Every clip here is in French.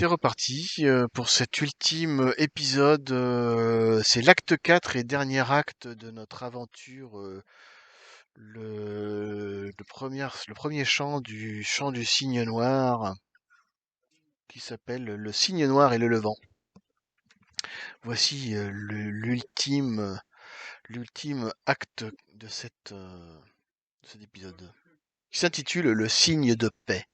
c'est reparti pour cet ultime épisode. C'est l'acte 4 et dernier acte de notre aventure. Le premier chant du cygne noir qui s'appelle Le cygne noir et le levant. Voici l'ultime acte de cet épisode qui s'intitule Le cygne de paix.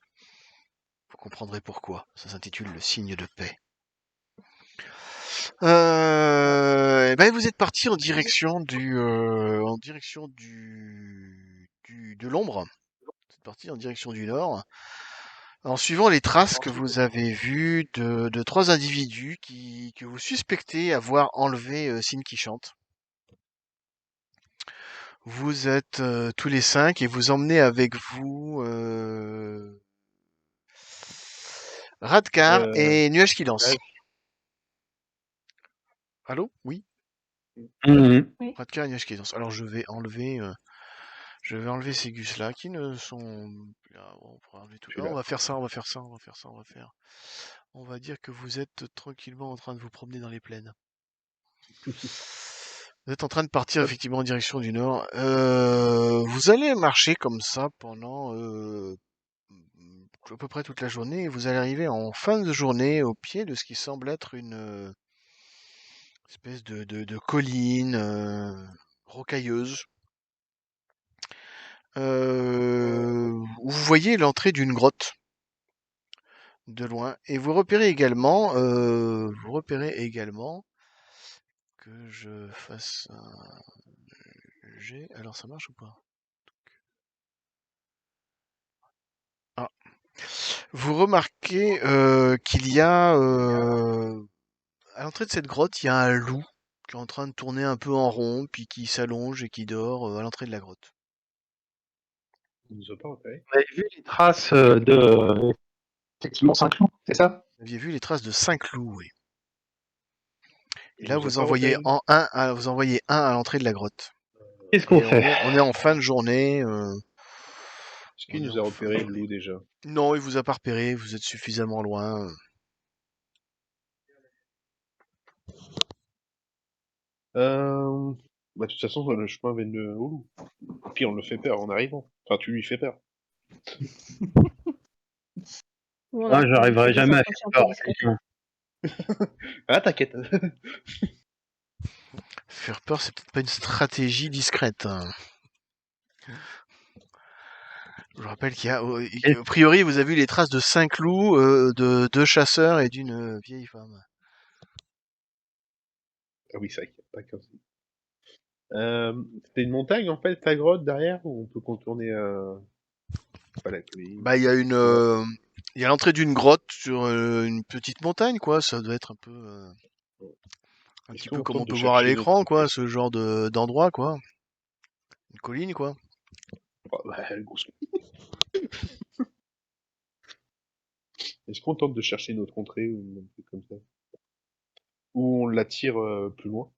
Vous comprendrez pourquoi. Ça s'intitule Le cygne de paix. Vous êtes parti en direction de l'ombre. Vous êtes parti en direction du nord, en suivant les traces que vous avez vues de trois individus que vous suspectez avoir enlevé Sin qui chante. Vous êtes tous les cinq et vous emmenez avec vous Radkar et Nuage qui danse. Allô? Oui? Oui. Radkar et Nuage qui danse. Alors je vais enlever ces gus là qui ne sont plus là. On pourra enlever tout. On va faire ça. On va dire que vous êtes tranquillement en train de vous promener dans les plaines. Vous êtes en train de partir effectivement en direction du nord. Vous allez marcher comme ça pendant à peu près toute la journée et vous allez arriver en fin de journée au pied de ce qui semble être une espèce de colline rocailleuse. Où vous voyez l'entrée d'une grotte de loin et vous repérez également que je fasse un jet. Alors ça marche ou pas? Ah. Vous remarquez qu'il y a à l'entrée de cette grotte, il y a un loup qui est en train de tourner un peu en rond, puis qui s'allonge et qui dort à l'entrée de la grotte. Il nous a pas repéré. Vous avez vu les traces effectivement 5 loups, c'est ça? Vous aviez vu les traces de 5 loups, oui. Et Il là, nous a vous pas envoyez repéré. vous envoyez un à l'entrée de la grotte. Qu'est-ce qu'on fait? On est en fin de journée. Est-ce qu'il On est nous a en fin de repéré le journée. loup déjà? Non, il vous a pas repéré, vous êtes suffisamment loin. De toute façon, le chemin mène au loup. Puis on le fait peur en arrivant. Enfin, tu lui fais peur. Moi, j'arriverai jamais à faire peur à quelqu'un. Ah, t'inquiète. Faire peur, c'est peut-être pas une stratégie discrète. Je vous rappelle qu'il y a, a priori, vous avez vu les traces de 5 loups, de 2 chasseurs et d'une vieille femme. Ah oui, c'est vrai qu'il n'y a pas qu'un seul. C'était une montagne en fait, ta grotte derrière, ou on peut contourner pas la colline? Bah, il y a il y a l'entrée d'une grotte sur une petite montagne, quoi. Ça doit être un peu, un Est-ce petit peu qu'on comme on tente de peut voir à chercher notre l'écran, quoi, entrée? ce genre d'endroit, quoi. Une colline, quoi. Oh, bah, grosse. Est-ce qu'on tente de chercher notre entrée ou un truc comme ça? Ou on la tire plus loin?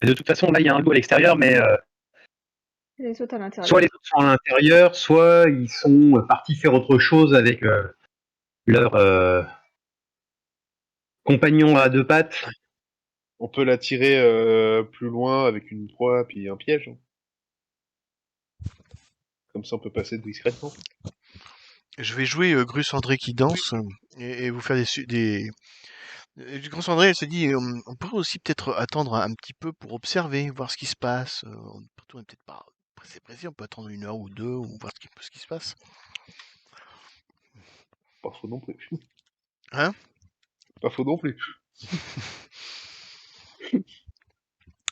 De toute façon, là, il y a un loup à l'extérieur, mais Les autres à l'intérieur. soit les autres sont à l'intérieur, soit ils sont partis faire autre chose avec leur compagnon à deux pattes. On peut la tirer plus loin avec une proie puis un piège. Comme ça, on peut passer discrètement. Je vais jouer Grus André qui danse et vous faire des... Grus André, elle se dit, on pourrait aussi peut-être attendre un petit peu pour observer, voir ce qui se passe. On n'est peut-être pas pressé, on peut attendre 1 heure ou 2 ou voir ce qui se passe. Pas faux non plus. Hein? Pas faux non plus.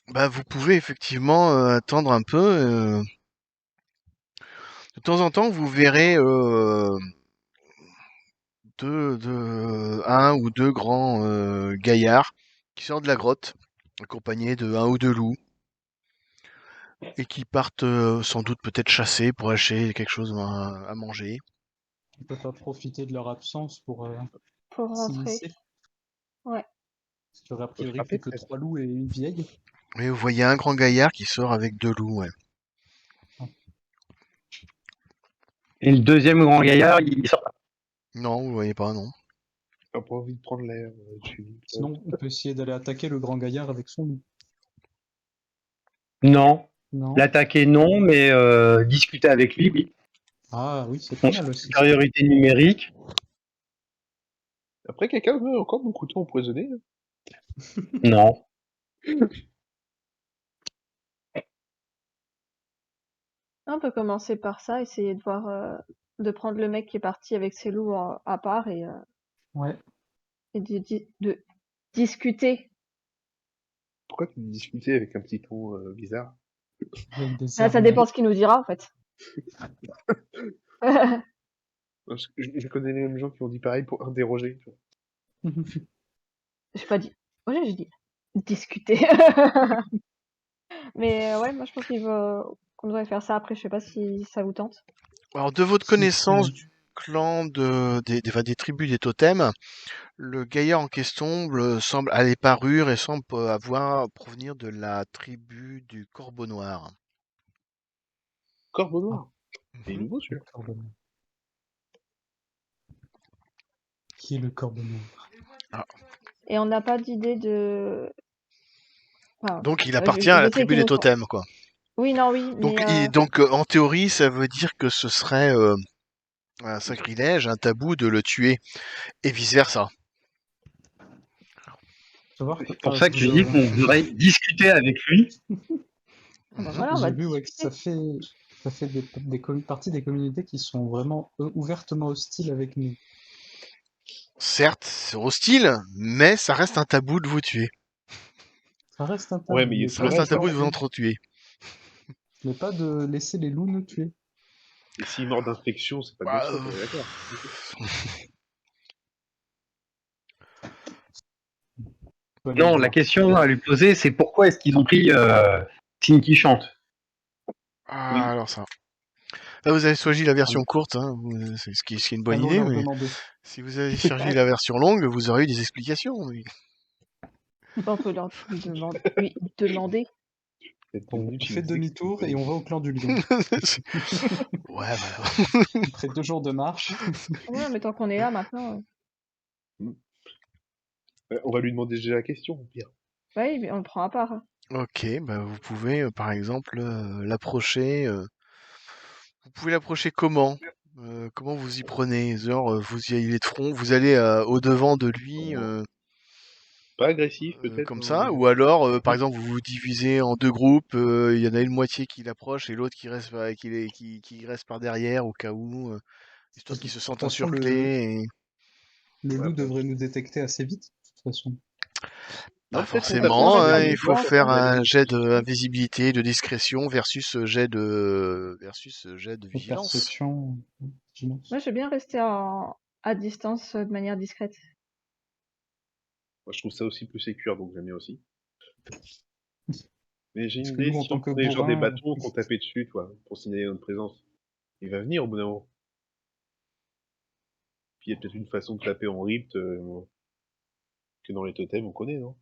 Bah, vous pouvez effectivement attendre un peu. De temps en temps, vous verrez un ou deux grands gaillards qui sortent de la grotte, accompagnés de 1 ou 2 loups, et qui partent sans doute peut-être chasser pour acheter quelque chose à manger. On peut pas profiter de leur absence pour rentrer. s'immiscer. Ouais. Parce qu'il y aurait a priori plus que 3 loups et une vieille. Mais vous voyez un grand gaillard qui sort avec 2 loups, ouais. Et le deuxième grand gaillard, il sort pas. Non, vous voyez pas, non. T'as pas envie de prendre l'air, Julie. Sinon, on peut essayer d'aller attaquer le grand gaillard avec son loup. Non. Non? L'attaquer, non, mais discuter avec lui, oui. Ah oui, c'est On pas se mal fait aussi. supériorité numérique. Après, quelqu'un veut encore mon couteau empoisonné? Non. On peut commencer par ça, essayer de voir, de prendre le mec qui est parti avec ses loups à part Ouais. et de discuter. Pourquoi tu discutais avec un petit ton bizarre? Avec des Ah, ça armes. dépend ce qu'il nous dira en fait. Parce que je connais les mêmes gens qui ont dit pareil pour interroger. Tu vois. J'ai pas dit. Ouais, j'ai dit discuter. Mais ouais, moi je pense qu'on devrait faire ça après. Je sais pas si ça vous tente. Alors, de votre connaissance du clan enfin, des tribus des totems, le gaillard en question semble à les parures et semble provenir de la tribu du Corbeau Noir. Corbeau noir. C'est Mhm. nouveau Le celui-là. corbeau noir. Qui est le corbeau noir? Et on n'a pas d'idée de. Enfin, Donc, il je, appartient à je la sais tribu qu'il des nous faut. totems, quoi. Oui, non, oui, Donc, mais en théorie, ça veut dire que ce serait un sacrilège, un tabou de le tuer, et vice-versa. Faut voir que, C'est pour enfin, ça que je dis qu'on devrait discuter avec lui. ah bah Mhm. voilà, on va j'ai vu ouais, que discuter. ça fait partie des communautés qui sont vraiment ouvertement hostiles avec nous. Certes, c'est hostile, mais ça reste un tabou de vous tuer. Ça reste un Ouais, tabou, mais il y a mais Ça le reste un reste, tabou hein. de vous entretuer. mais pas de laisser les loups nous tuer. Et s'il meurt d'infection, c'est pas de Bah, notre faute, on est d'accord. Faut aller le Non, la voir. question à lui poser, c'est pourquoi est-ce qu'ils ont pris Sinky chante. Ah, Oui. alors ça. Là, vous avez choisi la version courte, hein, c'est ce qui est une bonne Allons idée, leur mais demander. si vous avez choisi la version longue, vous aurez eu des explications. Oui. On peut lui demander. Peut-être 2 On minutes, il fait nous explique demi-tour pas et les- on va au clan du lion. Ouais, voilà. Après 2 jours de marche. Ouais, mais tant qu'on est là maintenant, On va lui demander déjà la question, au pire. ouais, mais on le prend à part. Ok, bah vous pouvez par exemple l'approcher. Vous pouvez l'approcher comment? Comment vous y prenez? Genre, vous y allez de front, vous allez au devant de lui Pas agressif, peut-être. comme Hein. ça, ou alors, par exemple, vous vous divisez en deux groupes. Il y en a une moitié qui l'approche et l'autre qui reste, qui reste par derrière au cas où, histoire De qu'ils toute se sentent façon, encerclés. le Ouais, loup bah, devrait nous détecter assez vite, de toute façon. Pas non, peut-être qu'on Bah, tape sinon, forcément, aussi reste avec à il des faut distance. faire on a un des- jet d'invisibilité, de discrétion versus jet de De vigilance. perception, vigilance. Moi, je veux bien rester à distance de manière discrète. Moi, je trouve ça aussi plus sécure, donc j'aime bien aussi. Mais j'ai Parce une que idée, nous, en si on tant que prenait genre des bourrins, bâtons qu'on tapait dessus, toi, pour signaler notre présence, il va venir au bout d'un moment. Puis il y a peut-être une façon de taper en ript que dans les totems, on connaît, non?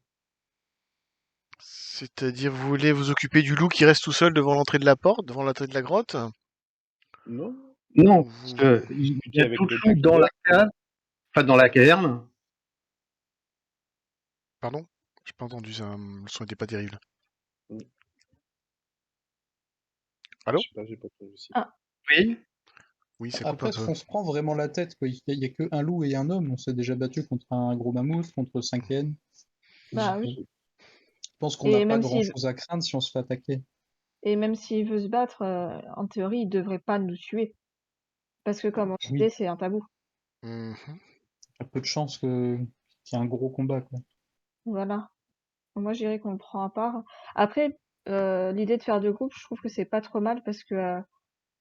C'est-à-dire, vous voulez vous occuper du loup qui reste tout seul devant l'entrée de la porte, devant l'entrée de la grotte? Non? Non, Ou parce vous... qu'il y Discuter a avec tout le notre loup dans la leader? cave, enfin dans la caverne. Pardon? J'ai pas entendu ça, le son était pas terrible. Hmm. Je Allô? sais pas, j'ai pas trop réussi. Ah, Oui. Oui, ça coupe après, un est-ce peu. qu'on se prend vraiment la tête, quoi? Il y a que un loup et un homme. On s'est déjà battu contre un gros mammouth, contre 5 hyènes. bah Je oui. pense qu'on n'a Et pas même s'il grand-chose à craindre si on se fait attaquer. et même s'il veut se battre, en théorie, il devrait pas nous tuer. Parce que comme on Oui, disait, c'est un tabou. Mhm. il y a peu de chances qu'il y ait un gros combat, quoi. Voilà. Moi, je dirais qu'on le prend à part. Après, l'idée de faire 2 groupes, je trouve que c'est pas trop mal parce que,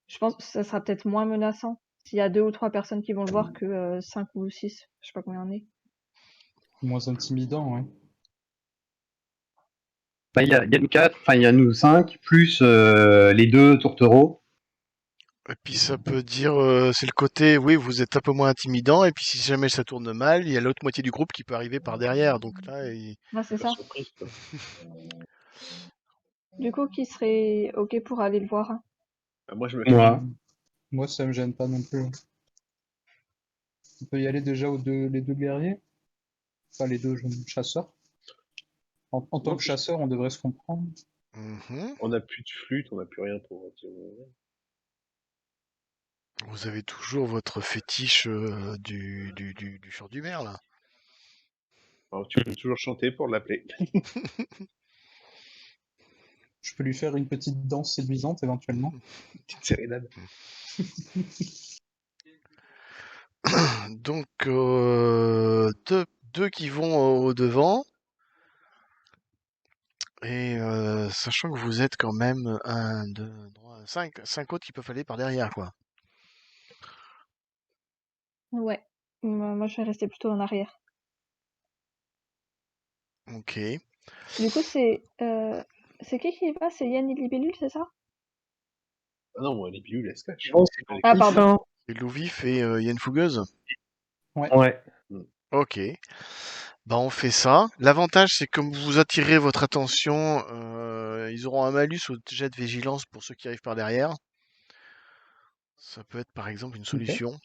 je pense que ça sera peut-être moins menaçant s'il y a 2 ou 3 personnes qui vont le voir que, 5 ou 6. Je sais pas combien on est. Moins intimidant, ouais. Bah, il y a nous quatre, enfin il y a nous cinq, plus les deux tourtereaux. Et puis ça peut dire, c'est le côté, oui, vous êtes un peu moins intimidant, et puis si jamais ça tourne mal, il y a l'autre moitié du groupe qui peut arriver par derrière. Donc là, Ouais, c'est Faire ça. surprise, quoi. Du coup, qui serait OK pour aller le voir? Ah, moi, je me fais. Moi. Moi, ça me gêne pas non plus. On peut y aller déjà les deux guerriers, enfin les deux chasseurs. En tant Non, que chasseur, on devrait se comprendre. Mhm. on n'a plus de flûte, on n'a plus rien pour tirer. Vous avez toujours votre fétiche du chant du mer, là. Alors, tu peux toujours chanter pour l'appeler. Je peux lui faire une petite danse séduisante éventuellement. Petite sérénade. Donc, deux qui vont au devant. Et sachant que vous êtes quand même 1, 2, 3, 5 autres qui peuvent aller par derrière, quoi. Ouais. Moi, je vais rester plutôt en arrière. Ok. Du coup, c'est qui va? C'est Yann et Libellule, c'est ça? Ah non, moi, les pilules, elles se cachent. Non, c'est Elle est- Ah, pardon. Fin. Et Louvif et Yann Fougueuse. Ouais. Ok. Bah on fait ça. L'avantage c'est que comme vous attirez votre attention, ils auront un malus au jet de vigilance pour ceux qui arrivent par derrière. Ça peut être par exemple une solution.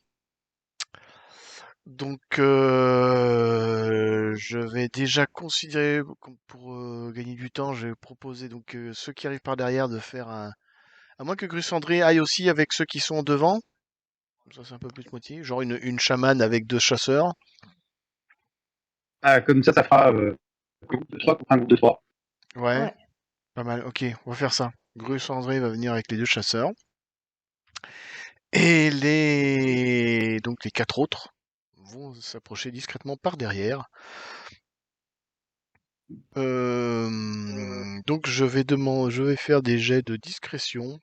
Donc je vais déjà considérer pour gagner du temps, je vais proposer donc ceux qui arrivent par derrière de faire un. À moins que Grusandré aille aussi avec ceux qui sont devant. Ça c'est un peu plus moitié. Genre une chamane avec 2 chasseurs. Ah, comme ça fera un groupe de 3 contre un groupe de 3. Ouais, Ouais. pas mal. Ok, on va faire ça. Grusandré va venir avec les 2 chasseurs. Et donc les 4 autres vont s'approcher discrètement par derrière. Donc je vais faire des jets de discrétion.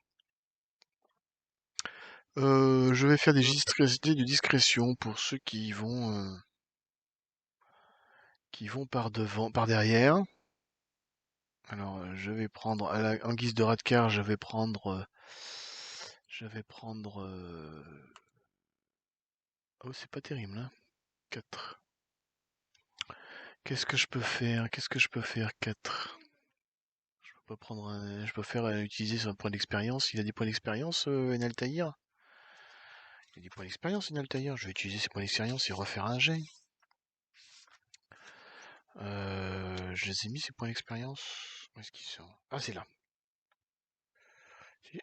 Je vais faire des jets de discrétion pour ceux qui vont par devant, par derrière. Alors je vais prendre en guise de rat de car, oh c'est pas terrible hein. 4. Qu'est-ce que je peux faire? 4. Je peux faire utiliser son point d'expérience. Il a des points d'expérience, Enaltaïr? Il a des points d'expérience, Enaltaïr. Je vais utiliser ses points d'expérience et refaire un jet. Je les ai mis, ces points d'expérience. Où est-ce qu'ils sont? Ah, c'est là.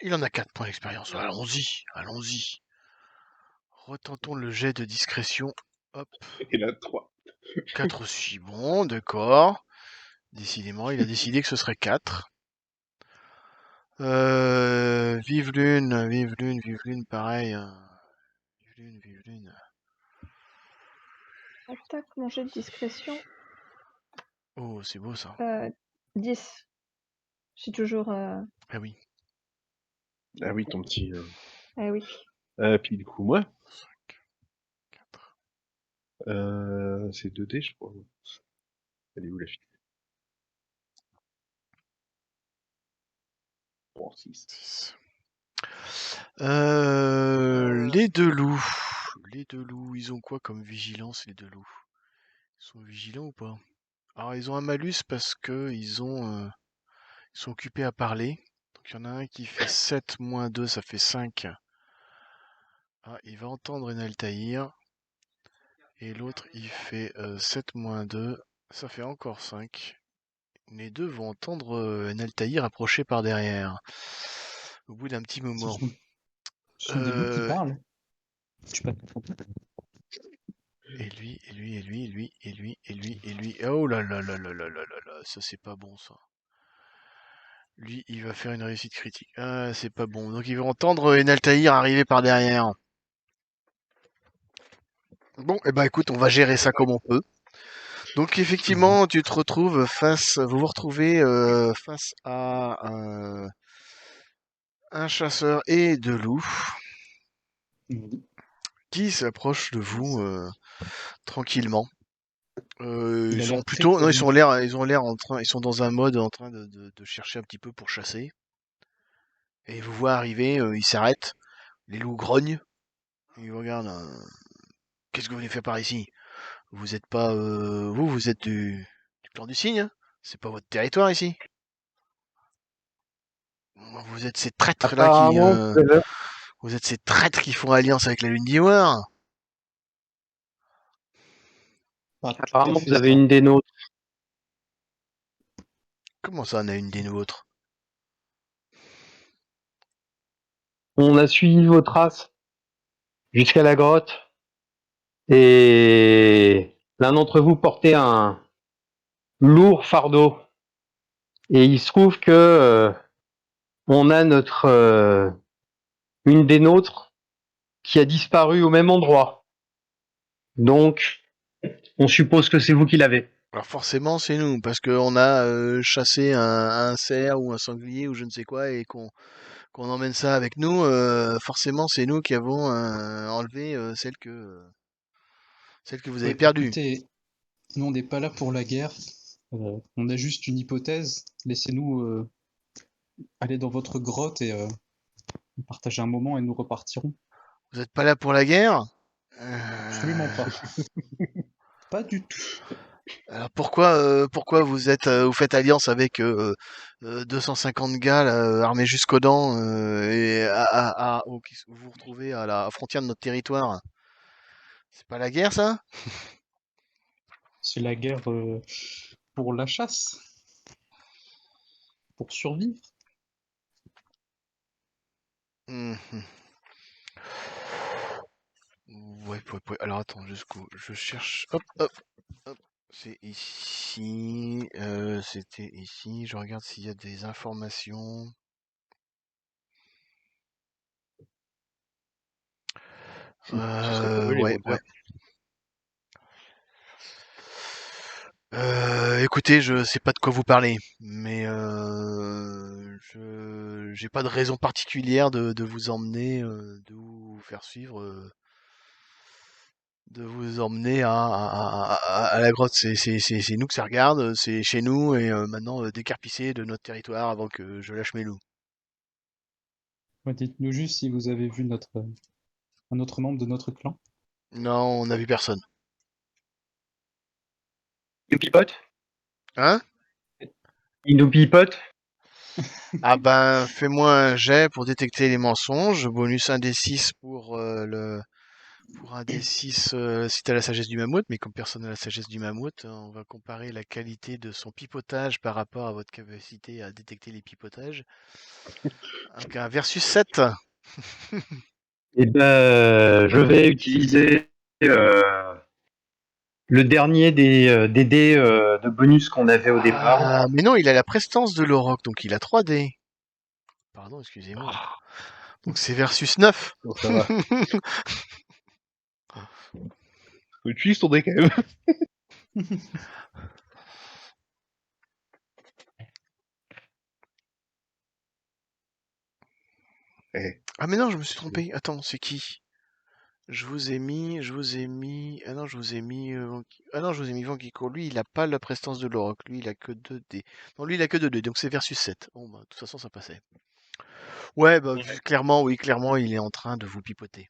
Il en a 4 points d'expérience. Allons-y, allons-y. Retentons le jet de discrétion. Hop. Et là, 3. 4 aussi. Bon, d'accord. Décidément, il a décidé que ce serait 4. Vive lune, vive lune, vive lune, pareil. Vive lune, vive lune. Tac, mon jet de discrétion. Oh, c'est beau ça. 10. J'ai toujours... Ah oui. Ah oui, ton petit. Ah oui. Puis du coup, moi, 4, c'est 2D, je crois. Elle est où la fille? Bon, 6. 6. Les 2 loups. Les 2 loups, ils ont quoi comme vigilance, les 2 loups? Ils sont vigilants ou pas? Alors, ils ont un malus parce que ils sont occupés à parler. Donc, il y en a un qui fait 7 moins 2, ça fait 5. Ah, il va entendre Enaltaïr. Et l'autre, il fait 7 moins 2, ça fait encore 5. Les deux vont entendre Enaltaïr approcher par derrière. Au bout d'un petit moment. Ce sont des loups qui Euh, parlent. Je sais pas. Et lui, et lui, et lui, et lui, et lui, et lui, et lui. Oh là là là là là là là là, ça c'est pas bon ça. Lui, il va faire une réussite critique. Ah, c'est pas bon. Donc il va entendre Enaltaïr arriver par derrière. Bon, et ben écoute, on va gérer ça comme on peut. Donc effectivement, tu te retrouves vous vous retrouvez face à un chasseur et 2 loups Oui. qui s'approchent de vous tranquillement. Il a Ils sont l'air très plutôt, non, très bien. ils sont dans un mode en train de chercher un petit peu pour chasser. Et ils vous voient arriver, ils s'arrêtent, les loups grognent, ils vous regardent. Qu'est-ce que vous venez faire par ici? Vous êtes pas, vous êtes du clan du cygne, hein? C'est pas votre territoire ici. Vous êtes ces traîtres là qui, Apparemment, tout à l'heure, vous êtes ces traîtres qui font alliance avec la Lune d'Ivoire. Pas tout à Apparemment, fait vous avez ça. une des nôtres. Comment ça, on a une des nôtres? On a suivi vos traces jusqu'à la grotte et l'un d'entre vous portait un lourd fardeau. Et il se trouve que on a une des nôtres qui a disparu au même endroit. Donc, on suppose que c'est vous qui l'avez. Alors forcément, c'est nous, parce qu'on a chassé un cerf ou un sanglier ou je ne sais quoi et qu'on emmène ça avec nous. Forcément, c'est nous qui avons enlevé celle que vous avez Ouais, perdue. écoutez, nous on n'est pas là pour la guerre. On a juste une hypothèse. Laissez-nous aller dans votre grotte et partager un moment et nous repartirons. Vous n'êtes pas là pour la guerre? Absolument pas. Pas du tout. Alors pourquoi vous faites alliance avec 250 gars là, armés jusqu'aux dents et qui vous vous retrouvez à la frontière de notre territoire? C'est pas la guerre ça? C'est la guerre pour la chasse, pour survivre. Mhm. Ouais, ouais, ouais. Alors attends, jusqu'où? Je cherche. Hop, hop, hop. C'est ici. C'était ici. Je regarde s'il y a des informations. Ce serait pas mal les Ouais, monteurs. ouais. Écoutez, je sais pas de quoi vous parlez, mais je j'ai pas de raison particulière de vous emmener, de vous faire suivre, de vous emmener à la grotte. C'est nous que ça regarde, c'est chez nous et maintenant décarpissez de notre territoire avant que je lâche mes loups. Ouais, dites-nous juste si vous avez vu un autre membre de notre clan. Non, on n'a vu personne. Il nous pipote? Hein? Il nous pipote? Ah ben, fais-moi un jet pour détecter les mensonges, bonus 1 des 6 pour un des 6 si t'as la sagesse du mammouth, mais comme personne n'a la sagesse du mammouth, on va comparer la qualité de son pipotage par rapport à votre capacité à détecter les pipotages. Donc un versus 7. Eh ben, je vais utiliser le dernier des dés de bonus qu'on avait au départ. Ah, mais non, il a la prestance de l'auroch, donc il a 3 dés. Pardon, excusez-moi. Donc c'est versus 9. Bon, ça va. Faut utiliser ton dé quand même. Eh, Ah mais non, je me suis trompé. Attends, c'est qui? Je vous ai mis. Ah non, je vous ai mis. Ah non, je vous ai mis Vankiko. Lui, il a pas la prestance de l'auroch. Lui, il a que 2 dés. Non, lui, il a que 2 dés, donc c'est versus 7. Bon, bah, de toute façon, ça passait. Ouais, bah, clairement, oui, clairement, il est en train de vous pipoter.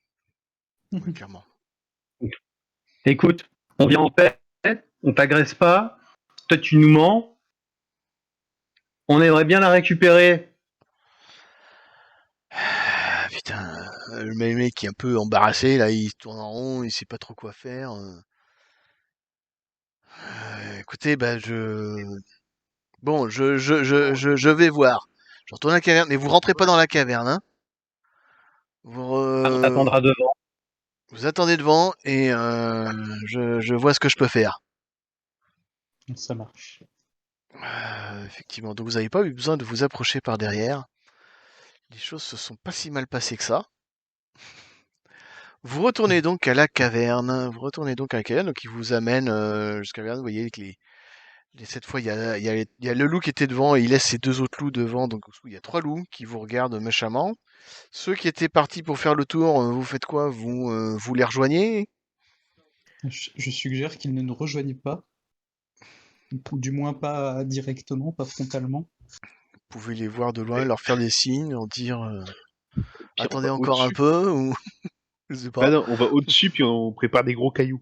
Oui, clairement. Écoute, on vient en paix, on t'agresse pas, toi tu nous mens, on aimerait bien la récupérer. Ah, putain, le mec qui est un peu embarrassé, là, il tourne en rond, il sait pas trop quoi faire. Écoutez, bah, bon, je vais voir. Je retourne à la caverne, mais vous rentrez pas dans la caverne, hein. Vous, On t'attendra devant. vous attendez devant et je vois ce que je peux faire. Ça marche. Effectivement, donc vous n'avez pas eu besoin de vous approcher par derrière. Les choses se sont pas si mal passées que ça. Vous retournez donc à la caverne. Vous retournez donc à la caverne, donc il vous amène jusqu'à la caverne. Vous voyez que cette fois, il y a le loup qui était devant et il laisse ses 2 autres loups devant. Donc il y a 3 loups qui vous regardent méchamment. Ceux qui étaient partis pour faire le tour, vous faites quoi? Vous les rejoignez? Je suggère qu'ils ne nous rejoignent pas, ou du moins pas directement, pas frontalement. Vous pouvez les voir de loin, leur faire des signes, leur dire puis on attendez va encore un au-dessus. peu ou je sais Bah pas. non, on va au-dessus puis on prépare des gros cailloux.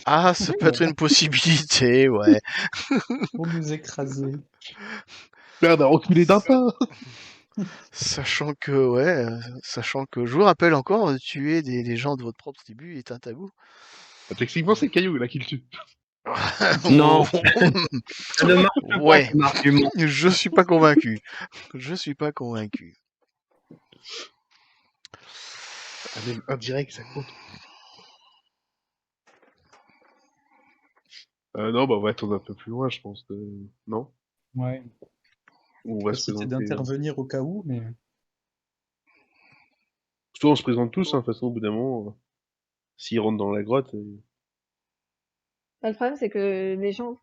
Ah, ça peut être une possibilité, ouais. Pour nous écraser. Merde, on a reculé d'un pas. Sachant que, ouais, sachant que je vous rappelle encore, tuer des gens de votre propre tribu est un tabou. Techniquement, c'est le caillou là qui le tue. Non. Oh, Ça ne marche pas ouais, comme argument. je suis pas convaincu. Je suis pas convaincu. Ah, même indirect, ça compte. Non, bah on va attendre un peu plus loin, je pense. Non? Ouais. Ou on va se Capacité présenter. d'intervenir au cas où, mais Surtout on se présente tous, hein, de toute façon, au bout d'un moment, s'ils rentrent dans la grotte. Bah, le problème, c'est que les gens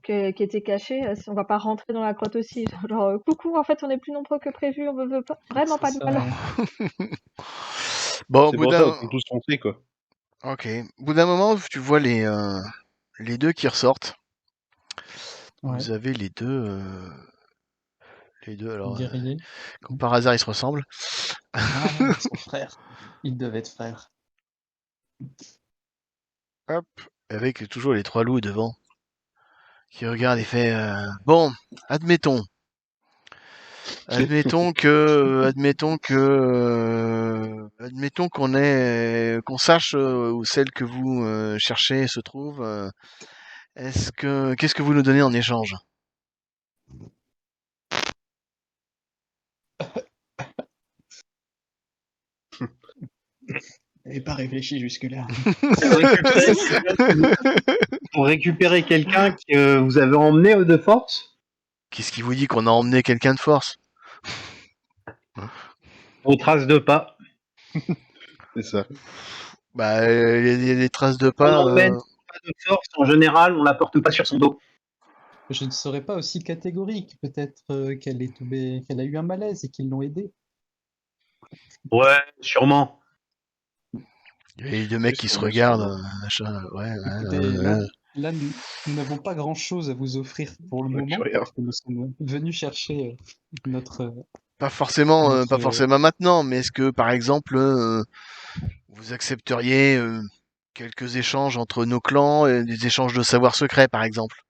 qui étaient cachés, on va pas rentrer dans la grotte aussi. Genre, coucou, en fait, on est plus nombreux que prévu, on veut pas, vraiment pas de ça, mal. Bon, au C'est bout pour ça, d'un, autant tous rentrer, quoi. ok, au bout d'un moment, tu vois les deux qui ressortent. ouais, Vous avez les deux. Alors, guerrier. comme par hasard, ils se ressemblent. Ah, ils sont frères. Ils devaient être frères. Hop, avec toujours les trois loups devant, qui regardent et fait bon, admettons. Admettons qu'on sache où celle que vous cherchez se trouve. Qu'est-ce que vous nous donnez en échange? J'avais pas réfléchi jusque-là. Pour récupérer quelqu'un que vous avez emmené de force, Qu'est-ce qui vous dit qu'on a emmené quelqu'un de force? aux traces de pas. C'est ça. Bah, il y a des traces de On pas. emmène pas de force, en général, on la porte pas sur son dos. Je ne serais pas aussi catégorique. Peut-être qu'elle a eu un malaise et qu'ils l'ont aidée. Ouais, sûrement. Il y a les deux mecs qui se Sûrement, regardent, sûrement. machin. Ouais, Écoutez, là, nous n'avons pas grand-chose à vous offrir pour le Ouais, puis moment, rien. parce que nous sommes venus chercher notre, pas notre, forcément maintenant, mais est-ce que, par exemple, vous accepteriez quelques échanges entre nos clans, des échanges de savoir secrets, par exemple?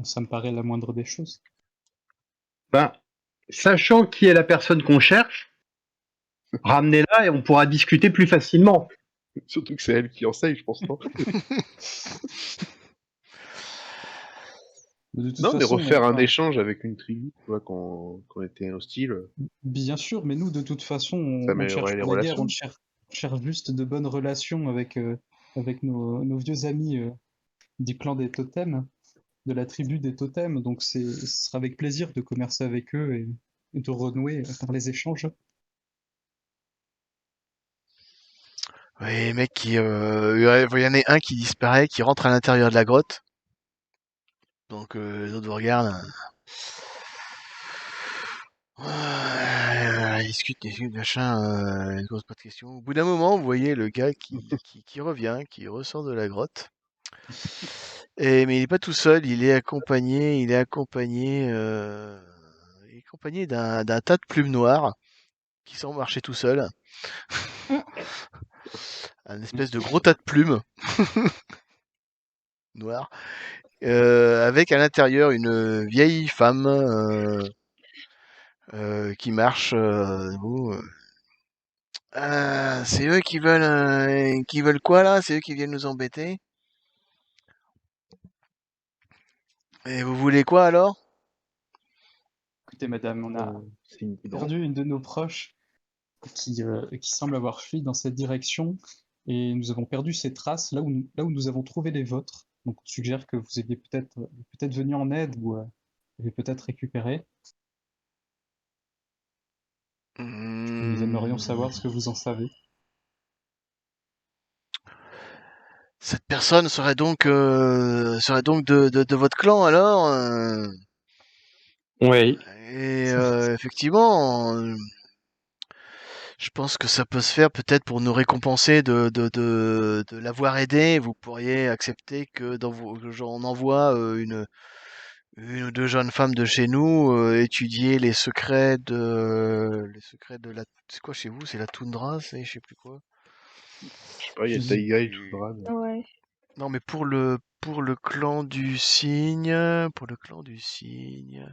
ça me paraît la moindre des choses. Ben, sachant qui est la personne qu'on cherche, ramenez-la et on pourra discuter plus facilement. Surtout que c'est elle qui enseigne, je pense, non? De toute Non, mais façon, refaire un enfin, échange avec une tribu, tu vois, quand était hostile, bien sûr, mais nous, de toute façon, ça on ne cherche améliorerait les pas la guerre, relations. on cherche juste de bonnes relations avec nos vieux amis du clan des totems, de la tribu des totems. Donc, ce sera avec plaisir de commercer avec eux et de renouer par les échanges. Oui, mec il y en a un qui disparaît, qui rentre à l'intérieur de la grotte. Donc les autres vous regardent. Ils discutent, machin, ils ne posent pas de questions. Au bout d'un moment, vous voyez le gars qui revient, qui ressort de la grotte. Mais il est pas tout seul, il est accompagné d'un tas de plumes noires qui semble marcher tout seul. Un espèce de gros tas de plumes noires. Avec à l'intérieur une vieille femme qui marche debout. C'est eux qui veulent quoi là? C'est eux qui viennent nous embêter? Et vous voulez quoi alors? Écoutez, madame, on a C'est une perdu une de nos proches qui semble avoir fui dans cette direction et nous avons perdu ses traces là où nous avons trouvé les vôtres. Donc, on suggère que vous ayez peut-être venu en aide ou avez peut-être récupéré. Nous aimerions Hmm, savoir ce que vous en savez. Cette personne serait donc de votre clan alors? Oui. Et effectivement, je pense que ça peut se faire peut-être pour nous récompenser de l'avoir aidé. Vous pourriez accepter que j'en envoie une ou deux jeunes femmes de chez nous étudier les secrets de la. C'est quoi chez vous? C'est la toundra, c'est je sais plus quoi. Je sais pas, il y a Je sais Taïga et plus. Toundra. Ouais. Non, mais pour le clan du cygne, pour le clan du cygne,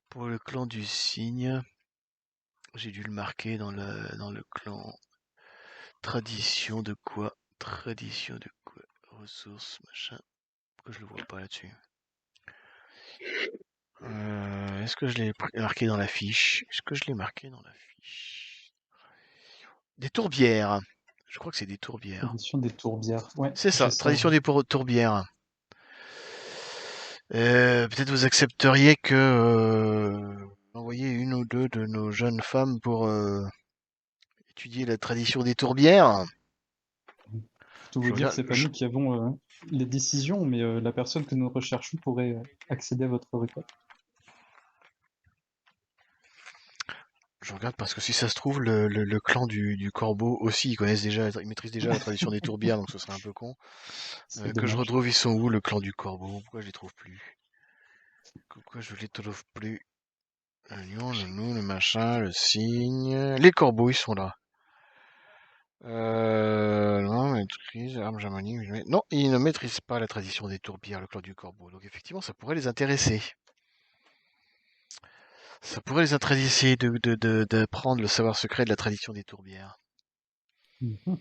pour le clan du cygne, j'ai dû le marquer dans le clan. Tradition de quoi? Tradition de quoi? ressources, machin. Pourquoi je le vois pas là-dessus? Est-ce que je l'ai marqué dans la fiche? Est-ce que je l'ai marqué dans la fiche? Des tourbières. Je crois que c'est des tourbières. Tradition des tourbières. Ouais, C'est ça, j'ai ça. tradition des tourbières. Peut-être vous accepteriez que envoyer une ou deux de nos jeunes femmes pour étudier la tradition des tourbières. Pour tout Je vous dire, regarde, c'est pas nous qui avons les décisions, mais la personne que nous recherchons pourrait accéder à votre requête. je regarde parce que si ça se trouve, le clan du corbeau aussi, ils maîtrisent déjà la tradition des tourbières, donc ce serait un peu con. C'est Que je dommage. retrouve, ils sont où, le clan du corbeau? Pourquoi je les trouve plus? Pourquoi je les trouve plus? Le lion, le loup, le machin, le cygne. Les corbeaux, ils sont là. Non, maîtrise, arme jamani. Non, ils ne maîtrisent pas la tradition des tourbières, le clan du corbeau. Donc effectivement, ça pourrait les intéresser. Ça pourrait les intéresser d'apprendre le savoir secret de la tradition des tourbières. Mhm.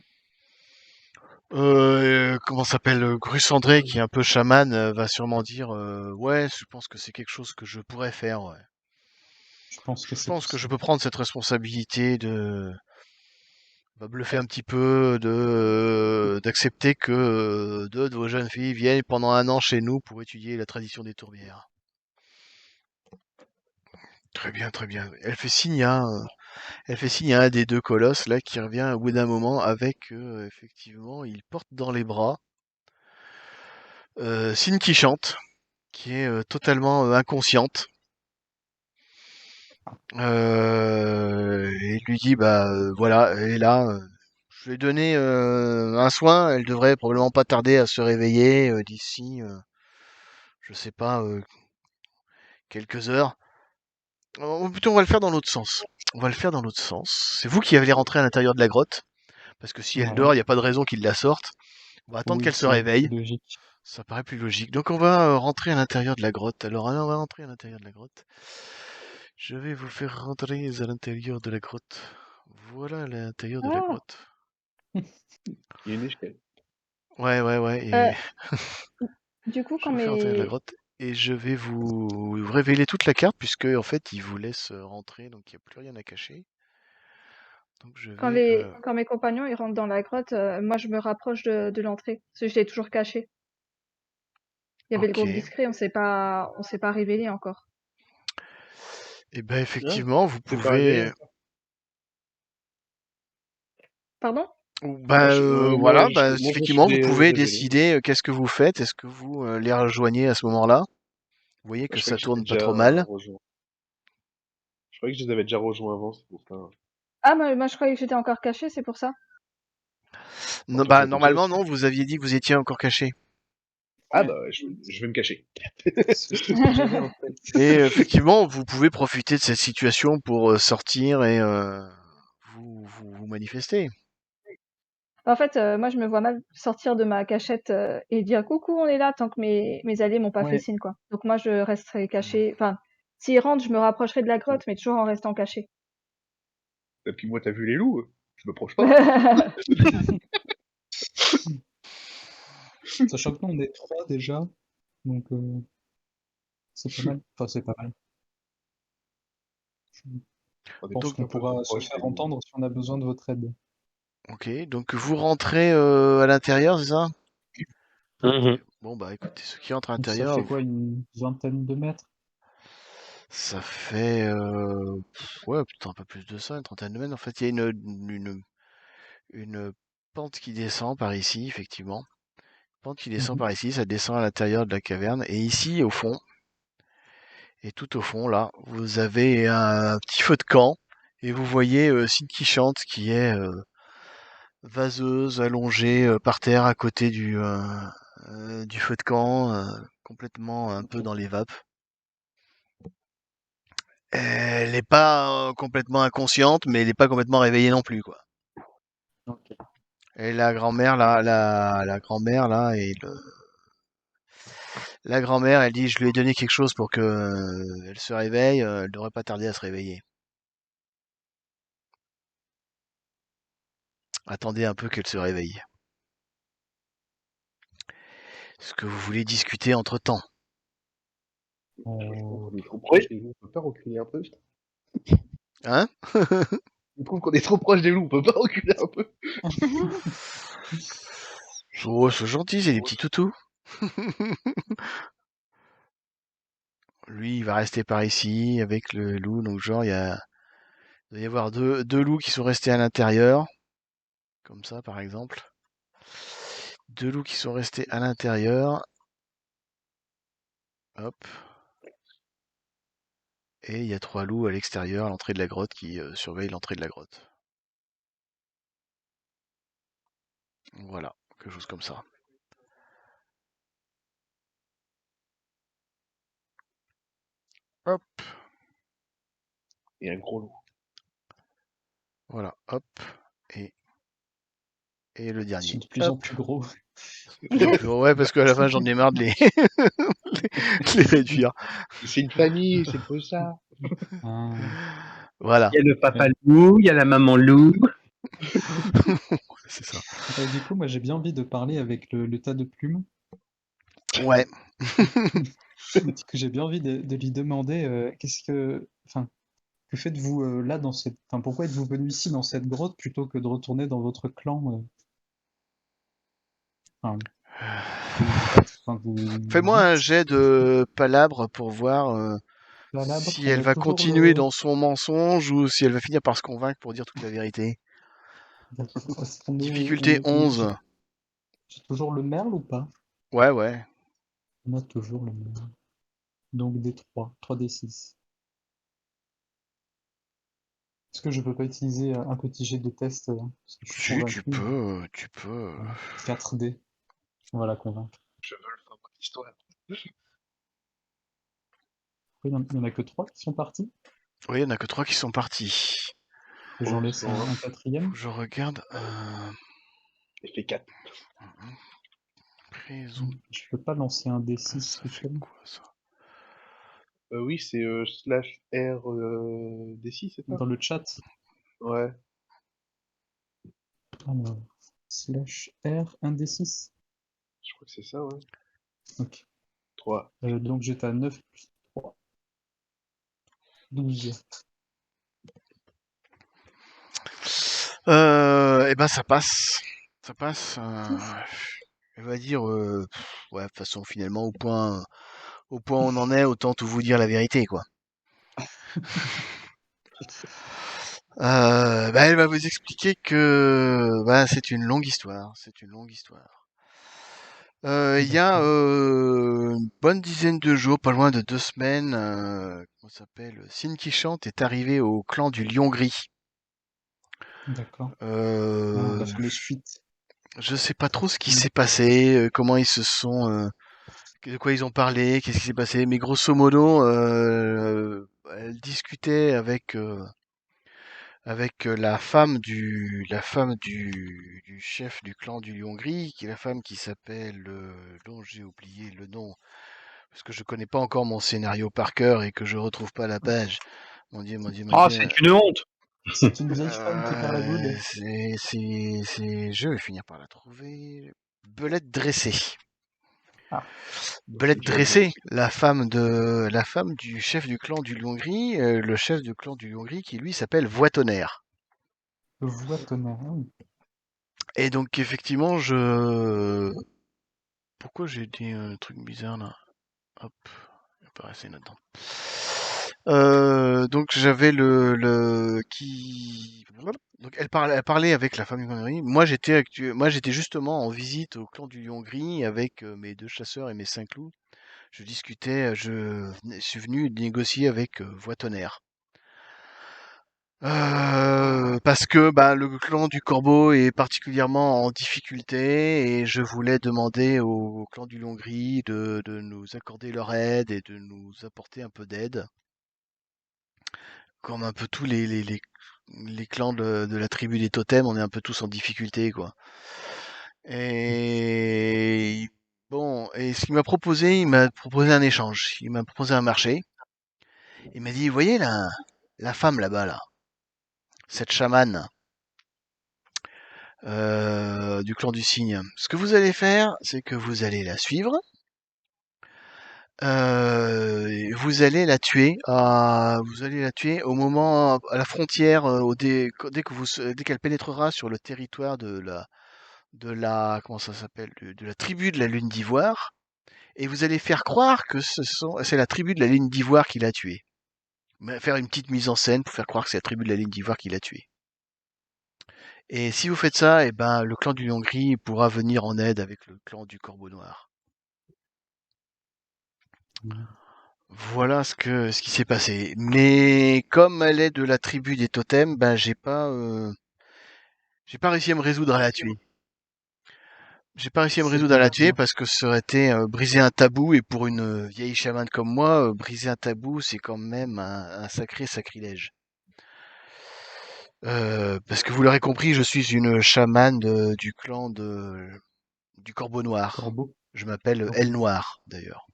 Comment s'appelle Grus André, qui est un peu chaman, va sûrement dire ouais, je pense que c'est quelque chose que je pourrais faire. Ouais. Je pense que Je c'est pense que je possible. peux prendre cette responsabilité de bluffer un petit peu, d'accepter que deux de vos jeunes filles viennent pendant un an chez nous pour étudier la tradition des tourbières. Très bien, très bien. Elle fait signe à un des deux colosses là qui revient au bout d'un moment avec effectivement, il porte dans les bras Sin qui chante, qui est totalement inconsciente. Et il lui dit bah voilà, elle est là. Je lui ai donné un soin, elle devrait probablement pas tarder à se réveiller d'ici, je sais pas, quelques heures. Plutôt, on va le faire dans l'autre sens. On va le faire dans l'autre sens. C'est vous qui allez rentrer à l'intérieur de la grotte, parce que si elle Voilà. dort, il n'y a pas de raison qu'il la sorte. On va attendre Oui, qu'elle se c'est réveille. logique. Ça paraît plus logique. Donc on va rentrer à l'intérieur de la grotte. Alors, on va rentrer à l'intérieur de la grotte. Je vais vous faire rentrer à l'intérieur de la grotte. Voilà l'intérieur de la Ah, grotte. Il y a une échelle. Ouais, ouais, ouais. euh, Et du coup, je quand vais vous faire rentrer à la mes... grotte. Et je vais vous révéler toute la carte, puisque en fait, il vous laisse rentrer, donc il n'y a plus rien à cacher. Donc je vais... quand mes compagnons ils rentrent dans la grotte, moi je me rapproche de l'entrée, parce que je l'ai toujours caché. Il y avait le Ok. groupe discret, on s'est pas révélé encore. Et ben Hein? effectivement, vous C'est pas révélé pouvez... encore. Pardon? Voilà, Moi, je me suis effectivement, vous pouvez révélé. décider qu'est-ce que vous faites. Est-ce que vous les rejoignez à ce moment-là? Vous voyez Moi, que je croyais ça que j'étais tourne pas déjà trop mal. rejoint. Je croyais que je les avais déjà rejoints avant, c'est pour ça. Ah, moi je croyais que j'étais encore cachée, c'est pour ça. Bon, tu peux Bah, faire comme ça normalement, aussi. non, vous aviez dit que vous étiez encore caché. Ah Ouais. bah, je vais me cacher. C'est ce que j'avais en tête. Et effectivement, vous pouvez profiter de cette situation pour sortir et vous manifester. En fait, moi je me vois mal sortir de ma cachette et dire coucou, on est là tant que mes alliés m'ont pas fait Ouais, signe, quoi. Donc moi je resterai cachée. Enfin, s'ils rentrent, je me rapprocherai de la grotte, mais toujours en restant cachée. Et puis moi, t'as vu les loups? Je m'approche pas. sachant que nous, on est 3 déjà, donc c'est pas mal. Enfin, c'est pas mal. Je On est pense tous qu'on un peu trop pourra se proches faire des loups. entendre si on a besoin de votre aide. Ok, donc vous rentrez à l'intérieur, c'est ça? Ok. Mhm. Bon, bah écoutez, ceux qui entrent à Donc ça l'intérieur, fait quoi, une vingtaine de mètres? ça fait ouais, peut-être un peu plus de ça, une trentaine de mètres. En fait, il y a une pente qui descend par ici, effectivement. Pente qui descend Mhm. par ici, ça descend à l'intérieur de la caverne. Et ici, au fond, et tout au fond, là, vous avez un petit feu de camp. Et vous voyez Sid qui chante, qui est vaseuse, allongée par terre à côté du feu de camp, complètement un peu Ok. dans les vapes. Elle n'est pas complètement inconsciente, mais elle n'est pas complètement réveillée non plus, quoi. Ok. Et la grand-mère, là, la grand-mère, là, la grand-mère, elle dit, je lui ai donné quelque chose pour que elle se réveille, elle devrait pas tarder à se réveiller. Attendez un peu qu'elle se réveille. ce que vous voulez discuter entre-temps. On est trop Oui. proche des loups, on peut pas reculer un peu. Hein? Je trouve qu'on est trop proche des loups, on peut pas reculer un peu. Oh, c'est gentil, c'est des petits toutous. Lui, il va rester par ici avec le loup. Donc, genre, il doit y avoir deux loups qui sont restés à l'intérieur. Comme ça, par exemple. Deux loups qui sont restés à l'intérieur. Hop. Et il y a 3 loups à l'extérieur, à l'entrée de la grotte, qui surveillent l'entrée de la grotte. Voilà, quelque chose comme ça. Hop, Et un gros loup. voilà, hop, et, et le Ils dernier. sont de plus en Hop. plus gros. Ouais, parce qu'à la fin, j'en ai marre de les, les réduire. C'est une famille, c'est pour ça. Ah. Voilà, Il y a le papa loup, il y a la maman loup. c'est ça. Du coup, moi, j'ai bien envie de parler avec le tas de plumes. Ouais. Du coup, j'ai bien envie de lui demander enfin, que faites-vous là dans cette, enfin, pourquoi êtes-vous venu ici dans cette grotte plutôt que de retourner dans votre clan enfin, vous Fais-moi un dites, jet de palabre pour voir Palabre, si on elle a va toujours continuer le, dans son mensonge ou si elle va finir par se convaincre pour dire toute la vérité. d'accord. Est-ce qu'on Difficulté 11. j'ai toujours le merle ou pas? Ouais, ouais. On a toujours le merle. Donc des 3 des 6. Est-ce que je peux pas utiliser un petit jet de test parce que je suis Si, tu convaincu. peux, tu peux. Voilà. 4D, on va la convaincre. Je veux le fin mot de l'histoire. Il y en a que 3 qui sont partis. Oui, il n'y en a que 3 qui sont partis. Que j'en laisse un Faut quatrième. que je regarde. Il fait 4. Prison. Je peux pas lancer un Ah, D6 ça tout fait seul. quoi ça? Oui, c'est slash R D6, c'est ça? Dans le chat, Ouais. alors, slash R 1D6. Je crois que c'est ça, ouais. Ok. 3. Donc j'étais à 9 plus 3. 12. Eh ben ça passe. Ça passe. Elle va dire, ouais, de toute façon, finalement, au point où on en est, autant tout vous dire la vérité, quoi. Bah, elle va vous expliquer que bah, c'est une longue histoire. C'est une longue histoire. Il y a une bonne dizaine de jours, pas loin de 2 semaines, comment ça s'appelle, Sin qui chante est arrivé au clan du Lion Gris. D'accord. Ah, Euh, la fameuse fuite. je sais pas trop ce qui s'est passé, comment ils se sont, de quoi ils ont parlé, qu'est-ce qui s'est passé, mais grosso modo, elle discutait avec la femme du chef du clan du Lion Gris, qui est la femme qui s'appelle, dont j'ai oublié le nom, parce que je connais pas encore mon scénario par cœur et que je retrouve pas la page. Mon Dieu, mon Dieu, mon Ah, Dieu. c'est une honte. C'est une vieille femme qui parle à good. Je vais finir par la trouver. Belette dressée. Ah, Belette Déjà bien. dressée, la femme du chef du clan du Lion Gris, le chef du clan du Lion Gris qui lui s'appelle Voitonnerre. voix tonnerre. Ah oui. Et donc effectivement, pourquoi j'ai dit un truc bizarre là? Hop, il apparaissait là-dedans. Donc j'avais le qui. Donc elle parlait avec la femme du Lion Gris. Moi j'étais justement en visite au clan du Lion Gris avec mes 2 chasseurs et mes 5 loups. Je discutais, je suis venu négocier avec Voitonnerre. Parce que bah, le clan du Corbeau est particulièrement en difficulté et je voulais demander au clan du Lion Gris de nous accorder leur aide et de nous apporter un peu d'aide. Comme un peu tous les clans de la tribu des totems, on est un peu tous en difficulté, quoi. Et bon, et ce qu'il m'a proposé, il m'a proposé un échange. Il m'a proposé un marché. Il m'a dit, vous voyez la femme là-bas, là, cette chamane, du clan du cygne. Ce que vous allez faire, c'est que vous allez la suivre. Vous allez la tuer. Vous allez la tuer au moment à la frontière, dès qu'elle pénétrera sur le territoire de la comment ça s'appelle, de la tribu de la Lune d'Ivoire, et vous allez faire croire que c'est la tribu de la Lune d'Ivoire qui l'a tué. Faire une petite mise en scène pour faire croire que c'est la tribu de la Lune d'Ivoire qui l'a tué. Et si vous faites ça, et ben le clan du Lion Gris pourra venir en aide avec le clan du Corbeau Noir. Voilà ce qui s'est passé. Mais comme elle est de la tribu des totems, ben j'ai pas réussi à me résoudre à la tuer. J'ai pas réussi à me C'est résoudre à la bien tuer bien. parce que ça aurait été briser un tabou, et pour une vieille chamane comme moi, briser un tabou, c'est quand même un sacré sacrilège. Parce que vous l'aurez compris, je suis une chamane du clan du Corbeau Noir. Corbeau. Je m'appelle Ok. Elle Noire d'ailleurs.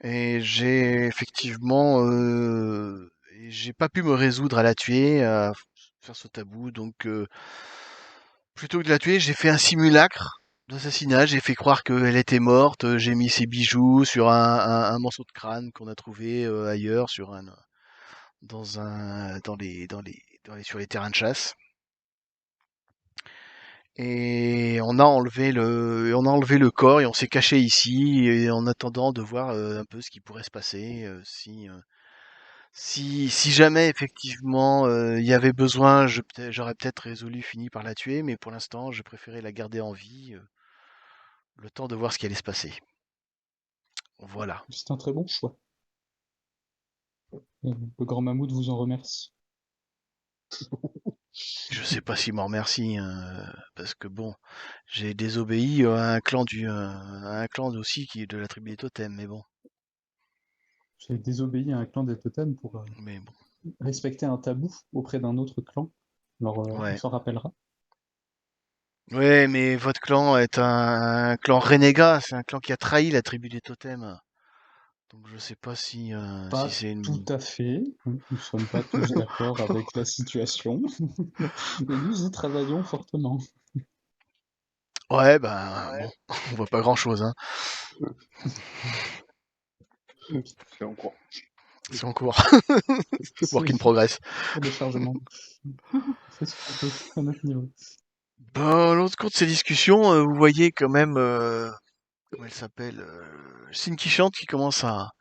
Et j'ai pas pu me résoudre à la tuer, à faire ce tabou. Donc plutôt que de la tuer, j'ai fait un simulacre d'assassinat. J'ai fait croire qu'elle était morte. J'ai mis ses bijoux sur un morceau de crâne qu'on a trouvé ailleurs, sur les terrains de chasse. Et on a enlevé le corps et on s'est caché ici, et en attendant de voir un peu ce qui pourrait se passer, si jamais effectivement il y avait besoin, j'aurais peut-être fini par la tuer, mais pour l'instant, je préférais la garder en vie, le temps de voir ce qui allait se passer. Voilà. C'est un très bon choix. Le grand mammouth vous en remercie. Je sais pas s'il m'en remercie, hein, parce que bon, j'ai désobéi à un clan aussi qui est de la tribu des totems, mais bon, J'ai désobéi à un clan des totems pour mais bon, respecter un tabou auprès d'un autre clan. Alors, on ouais. s'en rappellera. Ouais, mais votre clan est un clan renégat, c'est un clan qui a trahi la tribu des totems. Donc je sais pas si Pas c'est tout une... à fait. Nous ne sommes pas tous d'accord avec la situation. Mais nous y travaillons fortement. Ouais, ben bon, on voit pas grand-chose, hein. C'est en cours. C'est en cours. C'est Work in progress. pour des chargements. On fait ce qu'on peut à notre niveau. Bon, l'autre cours de ces discussions, vous voyez quand même, comment elle s'appelle, Sin qui chante, qui commence à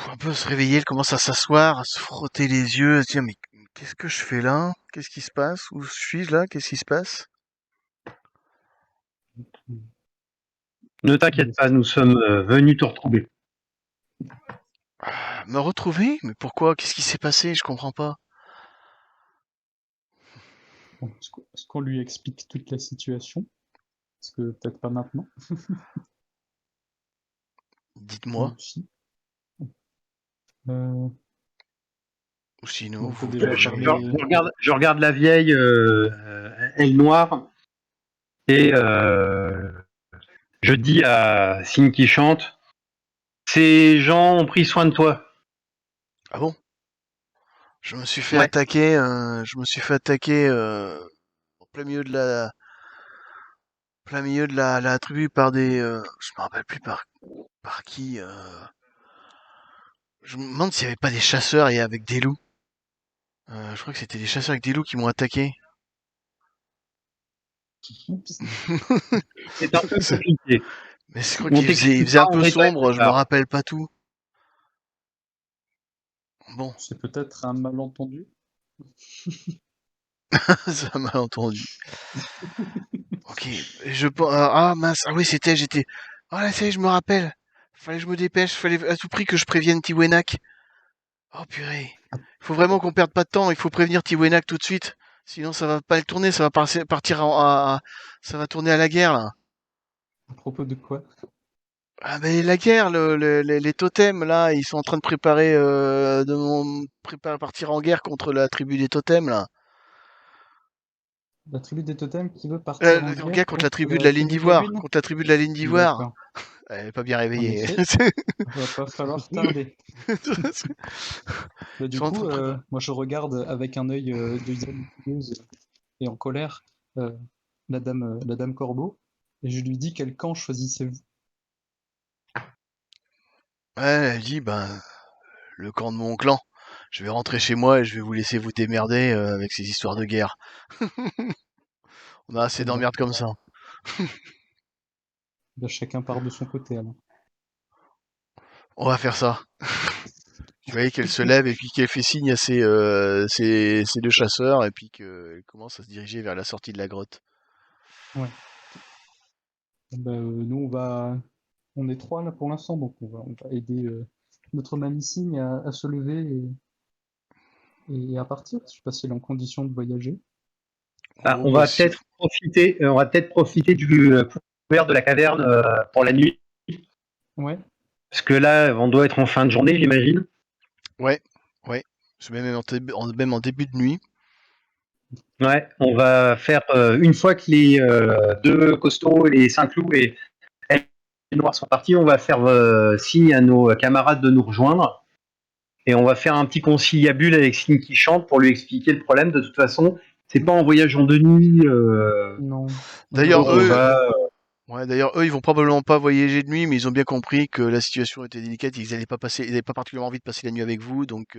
un peu se réveiller, elle commence à s'asseoir, à se frotter les yeux, à se dire mais qu'est-ce que je fais là? Qu'est-ce qui se passe? Où suis-je là? Qu'est-ce qui se passe? Ne t'inquiète pas, nous sommes venus te retrouver. Me retrouver? Mais pourquoi? Qu'est-ce qui s'est passé? Je comprends pas. Bon, est-ce qu'on lui explique toute la situation? Parce que peut-être pas maintenant. Dites-moi. Si. Euh, Ou sinon, on peut vous déjà Je, pouvez... parler. je regarde la vieille aile noire et je dis à Signe qui chante, ces gens ont pris soin de toi. Ah bon? Je me suis fait Ouais. attaquer, en plein milieu de la tribu par je me rappelle plus par qui. Je me demande s'il y avait pas des chasseurs et avec des loups. Je crois que c'était des chasseurs avec des loups qui m'ont attaqué. Oups. C'est un peu compliqué. Mais je crois On il faisait t'expliquera un en peu détail sombre, plus je me tard. rappelle pas tout. Bon, C'est peut-être un malentendu. ça m'a entendu. Ok, mince, ah oui j'étais... Ah là ça y est, je me rappelle. Fallait que je me dépêche, fallait à tout prix que je prévienne Tiwenak. Oh purée. Faut vraiment qu'on perde pas de temps, il faut prévenir Tiwenak tout de suite. Sinon ça va pas le tourner, ça va partir ça va tourner à la guerre là. À propos de quoi? Ah mais la guerre, les totems là, ils sont en train de préparer préparer à partir en guerre contre la tribu des totems là. La tribu des totems qui veut partir en En guerre guerre contre la contre tribu de la la ligne tribu de la d'Ivoire, Lune? contre la tribu de la ligne d'Ivoire. D'accord. Elle est pas bien En réveillée. effet, va pas falloir tarder. Bah, Ils du sont en train coup, de préparer. moi je regarde avec un œil de hyène furieuse et en colère euh, la dame Corbeau, et je lui dis quel camp choisissez-vous? Ouais, elle dit, ben, le camp de mon clan. Je vais rentrer chez moi et je vais vous laisser vous démerder avec ces histoires de guerre. On a assez Très bien. d'emmerdes comme ça. Bah, chacun part de son côté alors. On va faire ça. Tu voyais qu'elle se lève et puis qu'elle fait signe à ses deux chasseurs et puis qu'elle commence à se diriger vers la sortie de la grotte. Ouais. Bah, nous on est trois là pour l'instant, donc on va aider notre mamie à se lever et à partir. Je sais pas si elle est en condition de voyager. Ah, Oh, bah si. on va peut-être profiter du couvert de la caverne pour la nuit, Ouais. parce que là, on doit être en fin de journée, j'imagine. Ouais, ouais. C'est même en début de nuit. Ouais, on va faire une fois que les deux costauds, les Saint-Cloud et les Noirs sont partis, on va faire signe à nos camarades de nous rejoindre et on va faire un petit conciliabule avec Signe qui chante pour lui expliquer le problème. De toute façon, c'est pas en voyageant de nuit Non. On ira D'ailleurs, qu'on jamais. va. eux, ils vont probablement pas voyager de nuit, mais ils ont bien compris que la situation était délicate. Ils avaient pas particulièrement envie de passer la nuit avec vous, donc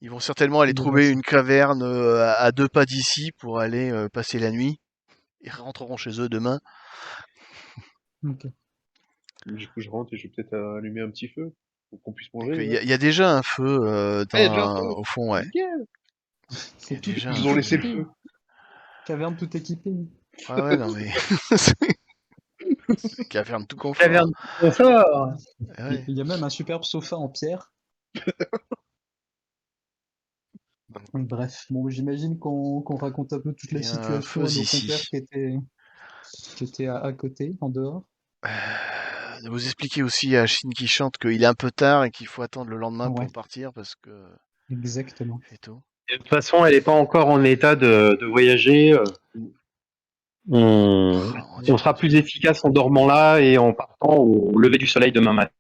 ils vont certainement aller Il y va trouver ça. une caverne à 2 pas d'ici pour aller passer la nuit. Ils rentreront chez eux demain. Ok. Du coup, je rentre et je vais peut-être allumer un petit feu pour qu'on puisse Donc manger. il Ouais. y a déjà un feu Ah, il y a déjà un feu. au fond, ouais. Nickel. Il y a C'est tout, déjà Ils un nous ont tout feu. laissé le équipé. feu. Caverne tout équipée. Ouais, ouais, non mais caverne tout confort. Caverne de confort. Ouais. Il y a même un superbe sofa en pierre. Bref, bon, j'imagine qu'on raconte un peu toute Il la y a un situation feu à nos compères ici. qui étaient à côté, en dehors. De vous expliquer aussi à Shin qui chante qu'il est un peu tard et qu'il faut attendre le lendemain Ouais, pour partir parce que exactement. il fait tôt. De toute façon, elle n'est pas encore en état de voyager. On, Ah, on on dirait, on sera dirait. plus efficace en dormant là et en partant au lever du soleil demain matin.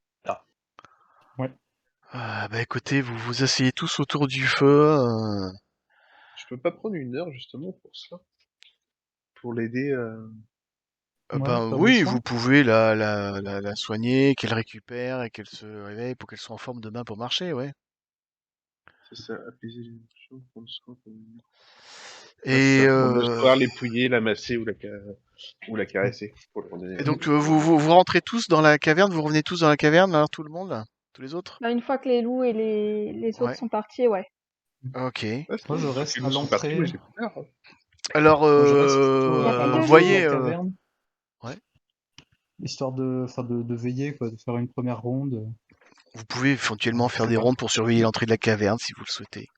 Ouais. Ah, bah écoutez, vous vous asseyez tous autour du feu. Je peux pas prendre une heure justement pour ça, pour l'aider. Ouais, Ben faire des oui, soins. vous pouvez la soigner, qu'elle récupère et qu'elle se réveille pour qu'elle soit en forme demain pour marcher, ouais. C'est ça, apaiser les émotions, prendre soin. Ouais, c'est Et, ça. Prendre le soir, l'épouiller, la masser ou la caresser pour lui redonner. et donc vous rentrez tous dans la caverne, vous revenez tous dans la caverne, là, tout le monde, là, tous les autres? Là, une fois que les loups et les autres Ouais, sont partis, ouais. ok. Ouais, c'est Moi, bon, je une fois que reste les à loups sont partis, l'entrée. moi j'ai plus peur. Alors, Moi, je reste plutôt Il y a à plus de l'entrée de loups. la voyez, caverne, ouais, histoire de veiller, quoi, de faire une première ronde. vous pouvez éventuellement faire C'est des pas. rondes pour surveiller l'entrée de la caverne si vous le souhaitez.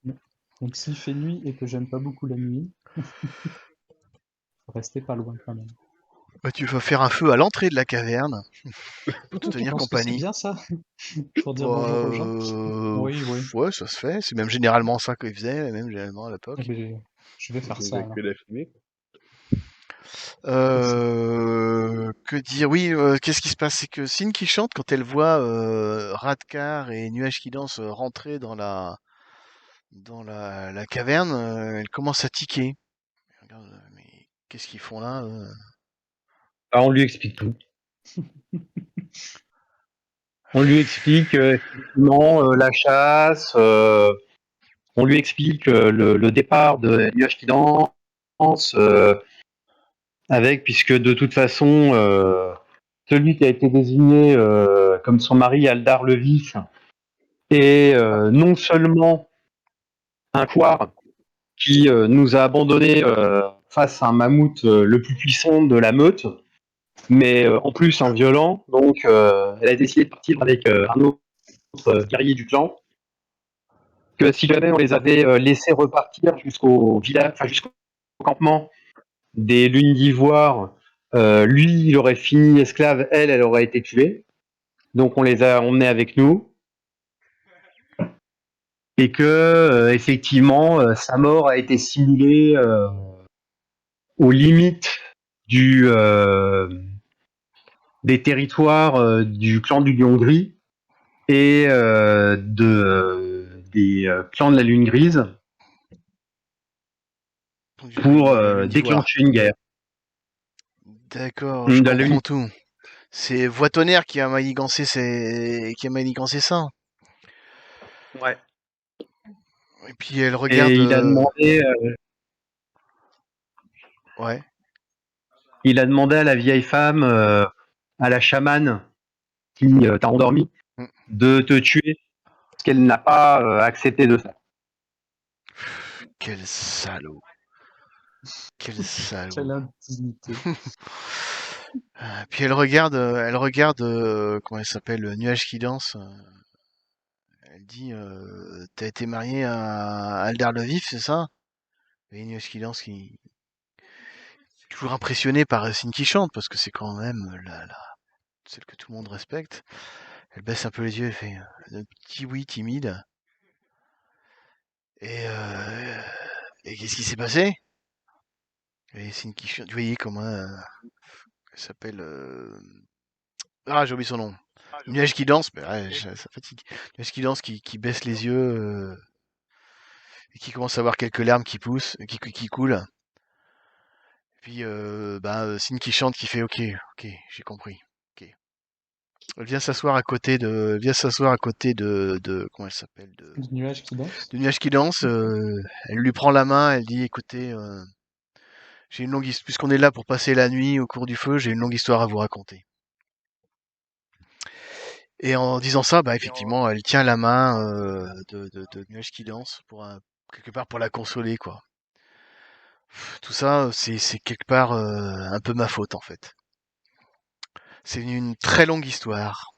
Donc, s'il fait nuit et que j'aime pas beaucoup la nuit, faut rester pas loin quand même. Bah, tu vas faire un feu à l'entrée de la caverne pour te Tu tenir penses que c'est compagnie. bien ça? Pour dire Bah, bonjour aux gens? Oui, oui. ouais, ça se fait. C'est même généralement ça qu'ils faisaient, même généralement à Eh l'époque. ben, je vais faire Vous ça alors. évacuez la fumée. Merci. Que dire? Oui, qu'est-ce qui se passe? C'est que Sin qui chante quand elle voit Radkar et Nuage qui danse rentrer dans la caverne, elle commence à tiquer. Elle regarde, mais qu'est-ce qu'ils font là? Alors, on lui explique tout. On lui explique effectivement la chasse. On lui explique le départ de Nuage qui danse. Avec, puisque de toute façon, celui qui a été désigné comme son mari, Aldar le Vif, est non seulement un couard qui nous a abandonnés face à un mammouth le plus puissant de la meute, mais en plus un violent. Donc, elle a décidé de partir avec un autre guerrier du clan. Que si jamais on les avait laissés repartir jusqu'au village, enfin jusqu'au campement des lunes d'ivoire, lui, il aurait fini esclave, elle aurait été tuée. Donc on les a emmenés avec nous. Et que, effectivement, sa mort a été simulée aux limites du, des territoires du clan du Lion Gris et des clans de la Lune Grise pour de la Lune d'Ivoire. déclencher une guerre. D'accord, je De la Lune- comprends tout. C'est Voitonnerre qui a manigancé ça. Ouais. Et puis elle Et regarde. Ouais. il a demandé à la vieille femme, à la chamane qui t'a endormi, Mm. de te tuer, parce qu'elle n'a pas accepté de ça. Quel salaud. Quel salaud. Quelle indignité. Puis elle regarde, comment elle s'appelle, le nuage qui danse. Elle dit, t'as été marié à Aldar le Vif, c'est ça? Et nuage qui danse, qui toujours impressionné par Cine qui chante, parce que c'est quand même celle que tout le monde respecte. Elle baisse un peu les yeux, elle fait un petit oui timide. Et qu'est-ce qui s'est passé? Et Cine qui chante, vous voyez comment elle s'appelle. Ah, j'ai oublié son nom. Nuage qui danse, mais ouais, ça fatigue. Nuage qui danse, qui baisse les yeux et qui commence à avoir quelques larmes qui poussent, qui coulent. Puis Sin qui chante, qui fait OK, j'ai compris. Ok. Elle vient s'asseoir à côté de comment elle s'appelle, Du nuage qui danse. de Nuage qui danse. Elle lui prend la main, elle dit écoutez, j'ai une longue histoire, puisqu'on est là pour passer la nuit au cours du feu, j'ai une longue histoire à vous raconter. Et en disant ça, bah effectivement, elle tient la main de Nuage qui danse quelque part pour la consoler, quoi. Tout ça, c'est quelque part un peu ma faute en fait. C'est une très longue histoire.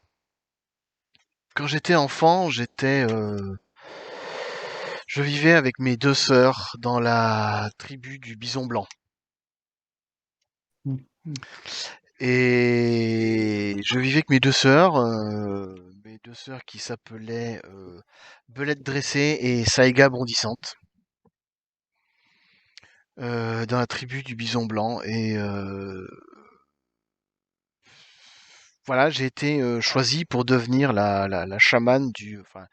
Quand j'étais enfant, je vivais avec mes deux sœurs dans la tribu du Bison Blanc. Mm. Mm. Et je vivais avec mes deux sœurs qui s'appelaient Belette Dressée et Saïga Bondissante, dans la tribu du Bison Blanc. Et voilà, j'ai été choisi pour devenir la chamane enfin,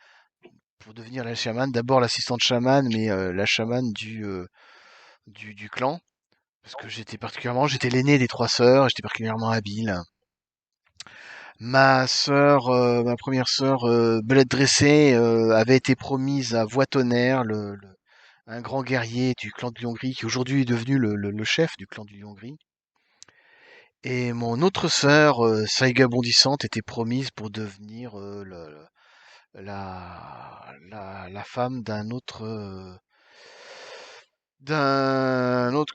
pour devenir la chamane, d'abord l'assistante chamane, mais la chamane du clan. Parce que j'étais l'aîné des trois sœurs, j'étais particulièrement habile. Ma première sœur, Belette Dressée, avait été promise à Voitonnerre, un grand guerrier du clan du Lion Gris, qui aujourd'hui est devenu le chef du clan du Lion Gris. Et mon autre sœur, Saïga Bondissante, était promise pour devenir la femme d'un autre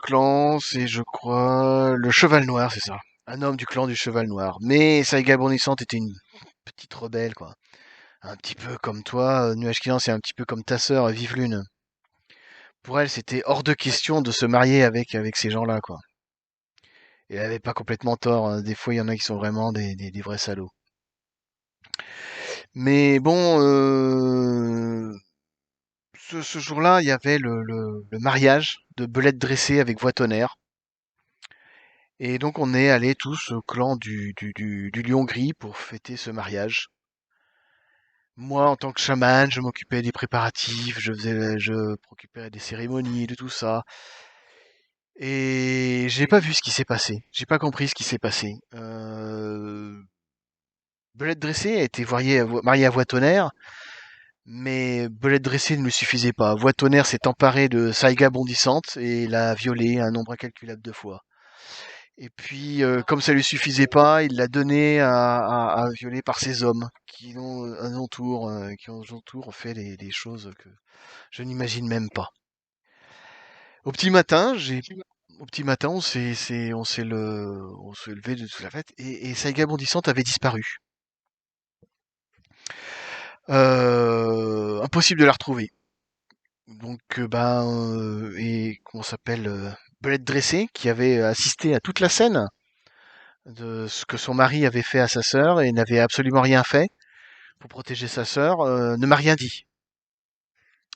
clan, c'est je crois le Cheval Noir, c'est ça. Un homme du clan du Cheval Noir. Mais Saïga Bondissante était une petite rebelle, quoi. Un petit peu comme toi, Nuage Kilan, c'est un petit peu comme ta sœur, Vive Lune. Pour elle, c'était hors de question de se marier avec ces gens-là, quoi. Et elle avait pas complètement tort, hein. Des fois, il y en a qui sont vraiment des vrais salauds. Mais bon, ce jour-là, il y avait le mariage de Belette Dressée avec Voitonnerre. Et donc, on est allés tous au clan du Lion Gris pour fêter ce mariage. Moi, en tant que chaman, je m'occupais des préparatifs, je m'occupais des cérémonies, de tout ça. Et j'ai pas vu ce qui s'est passé. J'ai pas compris ce qui s'est passé. Belette Dressée a été mariée à Voitonnerre, mais Belette Dressée ne lui suffisait pas. Voitonnerre s'est emparé de Saïga Bondissante et l'a violée un nombre incalculable de fois. Et puis, comme ça lui suffisait pas, il l'a donnée à violer par ses hommes, qui ont à son tour fait des choses que je n'imagine même pas. Au petit matin, on s'est levé de toute la fête et Saïga Bondissante avait disparu. Impossible de la retrouver. Donc, et comment s'appelle, Belette Dressée, qui avait assisté à toute la scène de ce que son mari avait fait à sa sœur et n'avait absolument rien fait pour protéger sa sœur, ne m'a rien dit.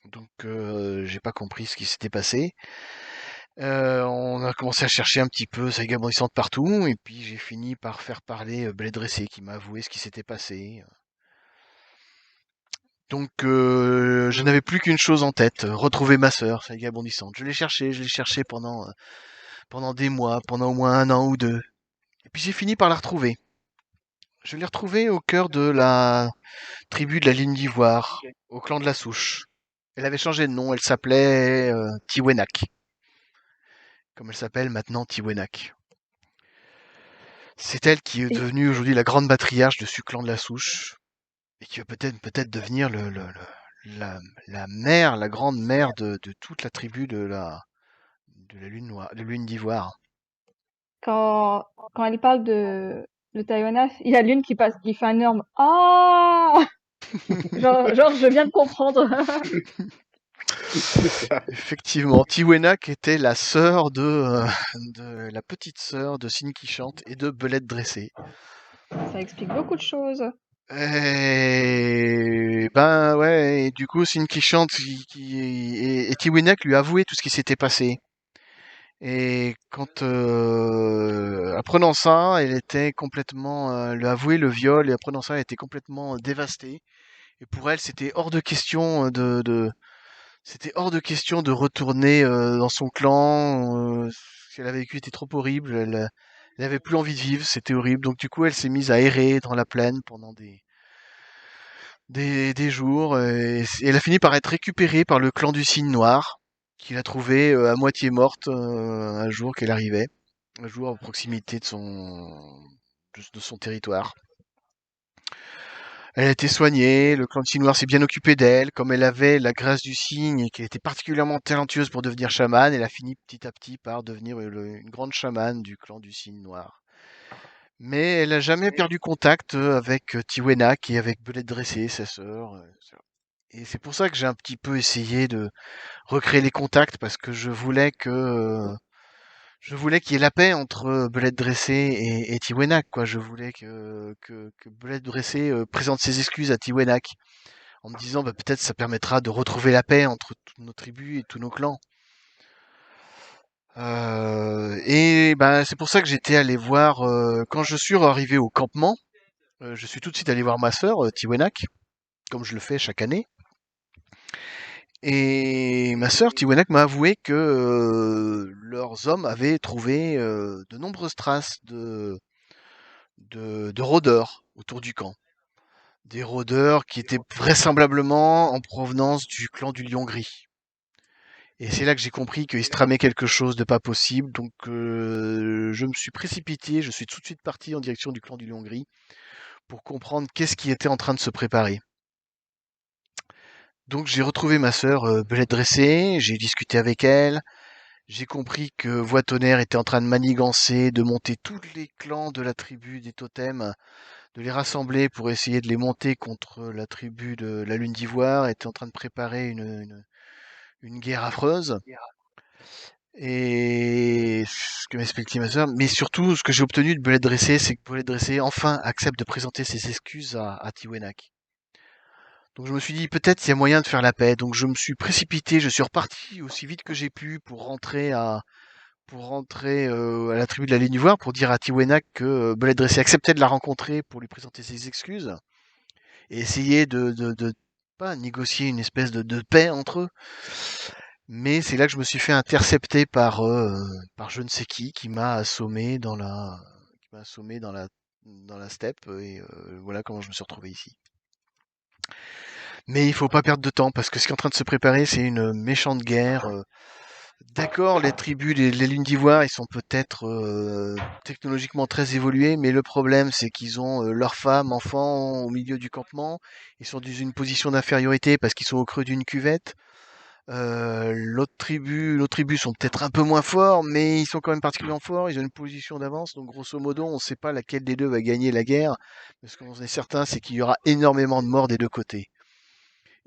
Donc, j'ai pas compris ce qui s'était passé. On a commencé à chercher un petit peu, Saiga bondissante partout, et puis j'ai fini par faire parler Bled Dressé qui m'a avoué ce qui s'était passé. Donc je n'avais plus qu'une chose en tête, retrouver ma sœur, Saiga bondissante. Je l'ai cherché pendant des mois, pendant au moins 1 an ou 2. Et puis j'ai fini par la retrouver. Je l'ai retrouvée au cœur de la tribu de la ligne d'Ivoire, au clan de la Souche. Elle avait changé de nom, elle s'appelait Tiwenak, comme elle s'appelle maintenant Tiwenak. C'est elle qui est Et devenue aujourd'hui la grande matriarche de ce clan de la Souche, et qui va peut-être devenir la mère, la grande mère de toute la tribu de la lune noire, de lune d'Ivoire. quand elle parle de Taïwana, il y a l'une qui passe, qui fait un énorme ah, genre je viens de comprendre. C'est ça. Effectivement, Tiwenak était la sœur de la petite sœur de Sinki Chante et de Belette Dressée. Ça explique beaucoup de choses. Et ben ouais, et du coup, Sinki Chante et Tiwenak lui a avoué tout ce qui s'était passé. Et quand, apprenant ça, elle était complètement, lui a avoué le viol, et apprenant ça, elle était complètement dévastée. Et pour elle, c'était hors de question de retourner dans son clan. Ce qu'elle a vécu était trop horrible. Elle avait plus envie de vivre, c'était horrible. Donc du coup, elle s'est mise à errer dans la plaine pendant des jours. Et elle a fini par être récupérée par le clan du Cygne Noir, qui l'a trouvée à moitié morte un jour qu'elle arrivait, un jour à proximité de son territoire. Elle a été soignée, le clan de Cygne Noir s'est bien occupé d'elle, comme elle avait la grâce du cygne et qu'elle était particulièrement talentueuse pour devenir chamane, elle a fini petit à petit par devenir une grande chamane du clan du Cygne Noir. Mais elle n'a jamais perdu contact avec Tiwenak et avec Belette Dressée, sa sœur. Et c'est pour ça que j'ai un petit peu essayé de recréer les contacts, parce que je voulais qu'il y ait la paix entre Belette Dressée et Tiwenak, quoi. Je voulais que Belette Dressée présente ses excuses à Tiwenak, en me disant bah, peut-être ça permettra de retrouver la paix entre toutes nos tribus et tous nos clans. Et bah, c'est pour ça que j'étais allé voir, quand je suis arrivé au campement, je suis tout de suite allé voir ma sœur, Tiwenak, comme je le fais chaque année. Et ma sœur Tiwenak m'a avoué que leurs hommes avaient trouvé de nombreuses traces de rôdeurs autour du camp. Des rôdeurs qui étaient vraisemblablement en provenance du clan du Lion Gris. Et c'est là que j'ai compris qu'il se tramait quelque chose de pas possible, donc je me suis précipité, je suis tout de suite parti en direction du clan du Lion Gris pour comprendre qu'est-ce qui était en train de se préparer. Donc j'ai retrouvé ma sœur Belette Dressée, j'ai discuté avec elle, j'ai compris que Voix Tonnerre était en train de manigancer, de monter tous les clans de la tribu des totems, de les rassembler pour essayer de les monter contre la tribu de la Lune d'Ivoire, était en train de préparer une guerre affreuse. Et ce que m'expliquait ma sœur, mais surtout ce que j'ai obtenu de Belette Dressée, c'est que Belette Dressée enfin accepte de présenter ses excuses à Tiwenak. Donc je me suis dit peut-être il y a moyen de faire la paix. Donc je me suis précipité, je suis reparti aussi vite que j'ai pu pour rentrer à la tribu de la Ligne Ivoire pour dire à Tiwenak que Belette Dressée acceptait de la rencontrer pour lui présenter ses excuses et essayer de pas négocier une espèce de paix entre eux. Mais c'est là que je me suis fait intercepter par je ne sais qui m'a assommé dans la steppe, et voilà comment je me suis retrouvé ici. Mais il faut pas perdre de temps parce que ce qui est en train de se préparer, c'est une méchante guerre. D'accord, les tribus, les lunes d'ivoire, ils sont peut-être technologiquement très évolués, mais le problème, c'est qu'ils ont leurs femmes, enfants au milieu du campement. Ils sont dans une position d'infériorité parce qu'ils sont au creux d'une cuvette. L'autre tribu sont peut-être un peu moins forts, mais ils sont quand même particulièrement forts. Ils ont une position d'avance, donc grosso modo, on ne sait pas laquelle des deux va gagner la guerre. Mais ce qu'on est certain, c'est qu'il y aura énormément de morts des deux côtés,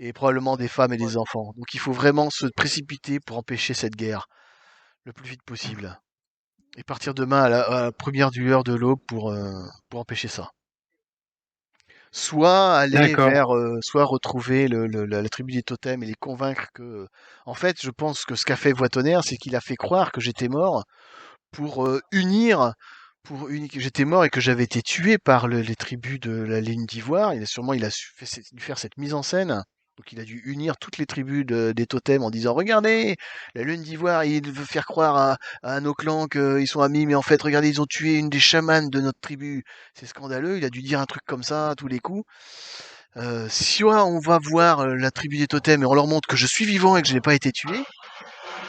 et probablement des femmes et des enfants. Donc il faut vraiment se précipiter pour empêcher cette guerre le plus vite possible, et partir demain à la première lueur de l'aube pour empêcher ça. soit aller D'accord. vers, soit retrouver la tribu des totems et les convaincre que, en fait, je pense que ce qu'a fait Voitonnerre, c'est qu'il a fait croire que j'étais mort pour unir, que j'étais mort et que j'avais été tué par les tribus de la ligne d'Ivoire. Il a dû faire cette mise en scène. Donc il a dû unir toutes les tribus des totems en disant regardez, la lune d'Ivoire, il veut faire croire à nos clans qu'ils sont amis, mais en fait regardez, ils ont tué une des chamans de notre tribu. C'est scandaleux. Il a dû dire un truc comme ça à tous les coups. Soit on va voir la tribu des totems et on leur montre que je suis vivant et que je n'ai pas été tué,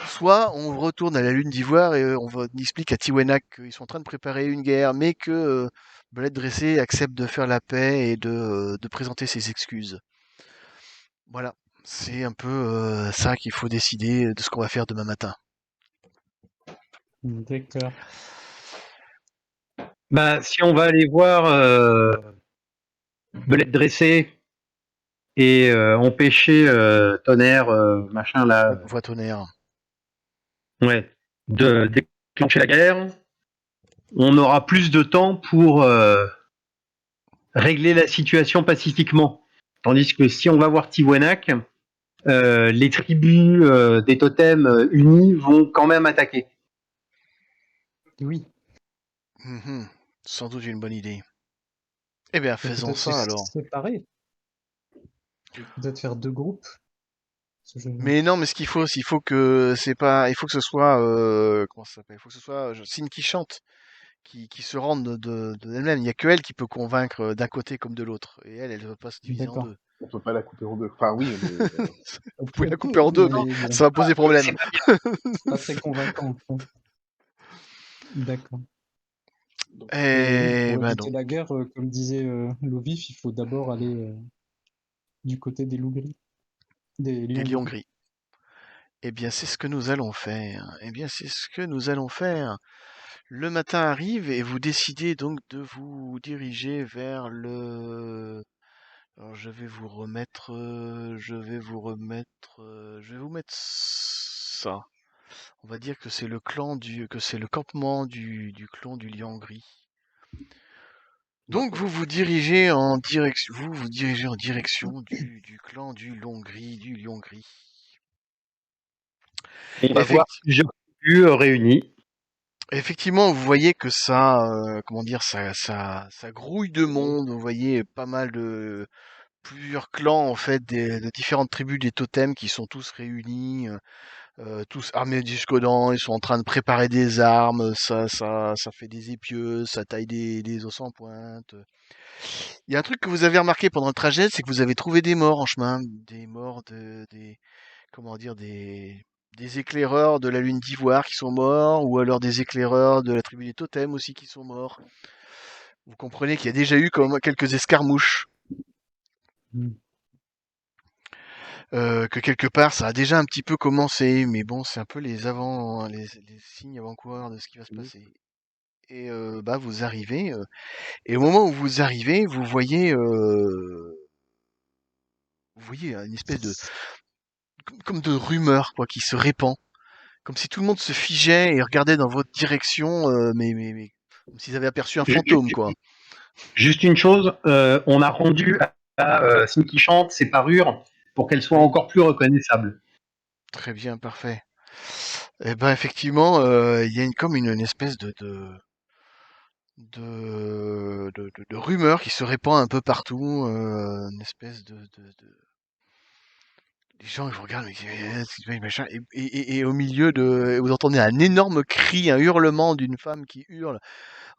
soit on retourne à la Lune d'Ivoire et on explique à Tiwanaku qu'ils sont en train de préparer une guerre, mais que Bled Dressé accepte de faire la paix et de présenter ses excuses. Voilà, c'est un peu ça qu'il faut décider de ce qu'on va faire demain matin. D'accord. Bah, si on va aller voir Belette dressée et empêcher Tonnerre, machin là, Voitonnerre. ouais, de déclencher la guerre, on aura plus de temps pour régler la situation pacifiquement. Tandis que si on va voir Tiwanaku, les tribus des totems unis vont quand même attaquer. Oui. Mhm. Sans doute une bonne idée. Eh bien, Et faisons peut-être se ça alors. séparer. Peut-être faire 2 groupes. Parce que Mais non, mais ce qu'il faut, il faut que il faut que ce soit, comment ça s'appelle? Il faut que ce soit Sin qui chante. Qui se rendent d'elle-même. Il n'y a que elle qui peut convaincre d'un côté comme de l'autre. Et elle ne veut pas se diviser en D'accord. deux. On peut pas la couper en deux. Enfin, oui, mais. Vous pouvez On la peut, couper en deux, mais mais bon, ça va poser problème. c'est pas très convaincant. D'accord. Mais oui, Et pour ben éviter donc, la guerre, comme disait Lovif, il faut d'abord aller du côté des loups gris, des des lions lions gris. gris. Eh bien, c'est ce que nous allons faire. Eh bien, c'est ce que nous allons faire. Le matin arrive et vous décidez donc de vous diriger vers le. Alors, je vais vous mettre ça. On va dire que c'est que c'est le campement du clan du lion gris. Donc vous vous dirigez en direction du clan du lion gris. On va voir Effect- plusieurs tribus réunies. Effectivement, vous voyez que ça, comment dire, ça grouille de monde. Vous voyez pas mal de plusieurs clans en fait, de différentes tribus des totems qui sont tous réunis. Tous armés jusqu'aux dents, ils sont en train de préparer des armes, ça fait des épieux, ça taille des os en pointe. Il y a un truc que vous avez remarqué pendant le trajet, c'est que vous avez trouvé des morts en chemin, des morts comment dire, des éclaireurs de la lune d'Ivoire qui sont morts, ou alors des éclaireurs de la tribu des totems aussi qui sont morts. Vous comprenez qu'il y a déjà eu comme quelques escarmouches, Mm. que quelque part ça a déjà un petit peu commencé, mais bon, c'est un peu les signes avant-coureurs de ce qui va se passer. Et bah vous arrivez, et au moment où vous arrivez, vous voyez une espèce de comme de rumeur quoi qui se répand, comme si tout le monde se figeait et regardait dans votre direction, mais comme s'ils avaient aperçu un Ju- fantôme ju- quoi. Juste une chose, on a rendu à Cindy Chante ses parures pour qu'elles soient Oui, encore plus reconnaissables. très bien, parfait. Et ben effectivement, il y a comme une espèce de rumeur qui se répand un peu partout, une espèce les gens ils vous regardent, mais machin, et au milieu vous entendez un énorme cri, un hurlement d'une femme qui hurle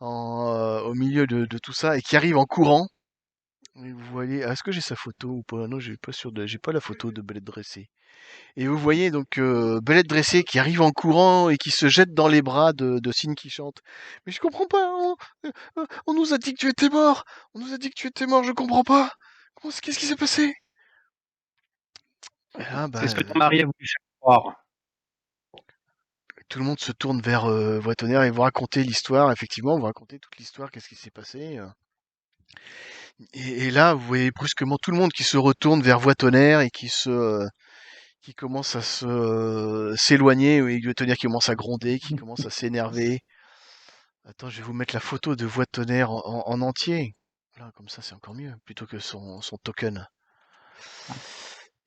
au milieu de tout ça et qui arrive en courant. Et vous voyez, est-ce que j'ai sa photo ou pas? Non, j'ai pas la photo de Belette dressée. Et vous voyez donc Belette dressée qui arrive en courant et qui se jette dans les bras de Sin qui chante. Mais je comprends pas, on nous a dit que tu étais mort, on nous a dit que tu étais mort, je comprends pas. Qu'est-ce qui s'est passé? Et là, C'est bah, ce que ton mari a voulu faire croire. tout le monde se tourne vers Voitonnerre et vous racontez l'histoire. Effectivement, vous racontez toute l'histoire, qu'est-ce qui s'est passé. Et là, vous voyez brusquement tout le monde qui se retourne vers Voitonnerre et qui commence à s'éloigner. Oui, Voitonnerre qui commence à gronder, qui commence à s'énerver. Attends, je vais vous mettre la photo de Voitonnerre en entier. là, comme ça c'est encore mieux, plutôt que son token.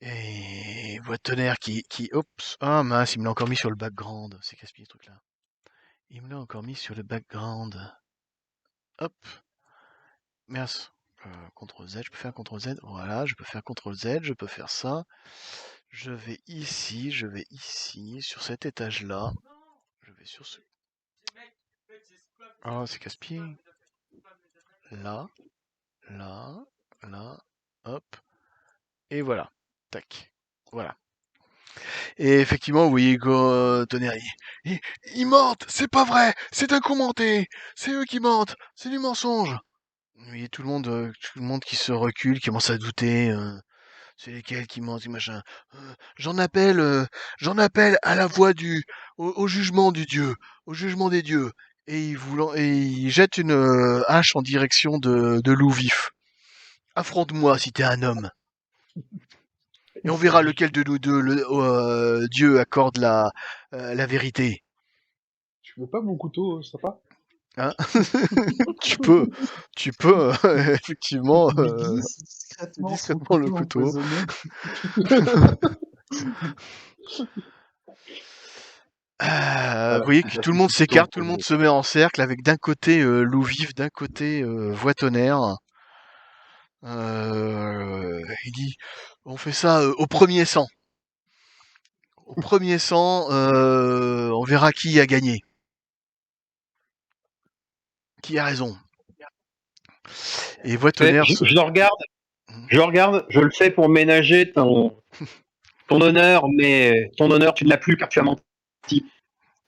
Et boîte tonnerre qui... Oups, ah mince, il me l'a encore mis sur le background. C'est casse-pied ce truc là. Il me l'a encore mis sur le background. Hop, mince. CTRL Z, je peux faire CTRL Z. Voilà, je peux faire CTRL Z, je peux faire ça. Je vais ici, sur cet étage-là. Je vais sur ce... Oh, c'est casse-pied. Là, là, là, hop. Et voilà. Tac. Voilà. Et effectivement, vous voyez que Tonnerre, ils mentent, c'est pas vrai, c'est un commenté, c'est eux qui mentent, c'est du mensonge. Vous voyez tout le monde qui se recule, qui commence à douter. C'est lesquels qui mentent, machin. J'en appelle à la voix au jugement du Dieu, au jugement des dieux. Et il jette une hache en direction de loup vif. Affronte-moi si t'es un homme. Et on verra lequel de nous deux Dieu accorde la vérité. Tu veux pas mon couteau, sympa? Hein tu peux effectivement Il glisse discrètement son discrètement le couteau couteau. empoisonné. Vous voyez que tout le monde s'écarte, tout le monde empoisonné. se met en cercle avec d'un côté loup vif, d'un côté voix tonnerre. Il dit on fait ça au premier sang. Au premier sang, on verra qui a gagné. Qui a raison. Et voix tonnerre. Je le regarde, je le fais pour ménager ton honneur, mais ton honneur, tu ne l'as plus car tu as menti.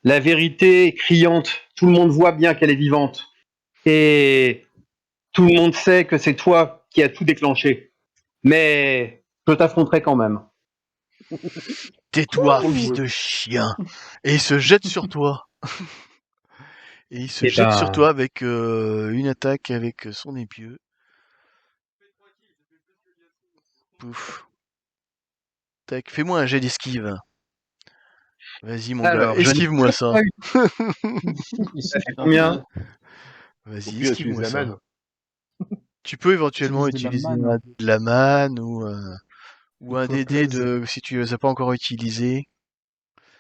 La vérité est criante, tout le monde voit bien qu'elle est vivante. Et tout le monde sait que c'est toi qui as tout déclenché. Mais je t'affronterai quand même. Tais-toi, fils de chien. Et il se jette sur toi. Et il se jette sur toi avec une attaque avec son épieu. Pouf. Tac, fais-moi un jet d'esquive. Vas-y mon gars, esquive-moi ça. Ça fait combien? Vas-y, esquive-moi ça. Tu peux éventuellement utiliser de la manne ou un DD si tu les as pas encore utilisés.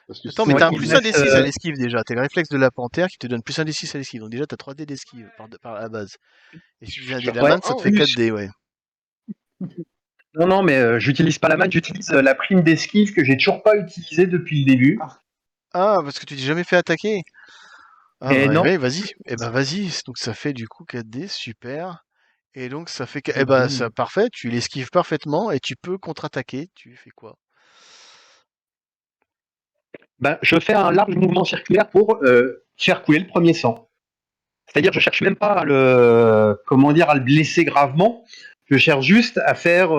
Attends, mais t'as un plus 1 D6 à l'esquive déjà. T'as le réflexe de la panthère qui te donne plus 1 D6 à l'esquive. Donc déjà, t'as 3 D d'esquive par la base. Et si tu utilises un dé de la manne, ça te fait 4 D, ouais. Non, mais j'utilise pas la manne, j'utilise la prime d'esquive que j'ai toujours pas utilisée depuis le début. Ah, parce que tu t'es jamais fait attaquer. Ah, Et bah, non. ouais, vas-y. Eh ben, vas-y. Donc ça fait du coup 4 D, super. Et donc ça fait... Eh ben, ça, parfait. Tu l'esquives parfaitement et tu peux contre-attaquer. Tu fais quoi? Ben, je fais un large mouvement circulaire pour faire couler le premier sang. C'est-à-dire, je cherche même pas à le blesser gravement. Je cherche juste à faire,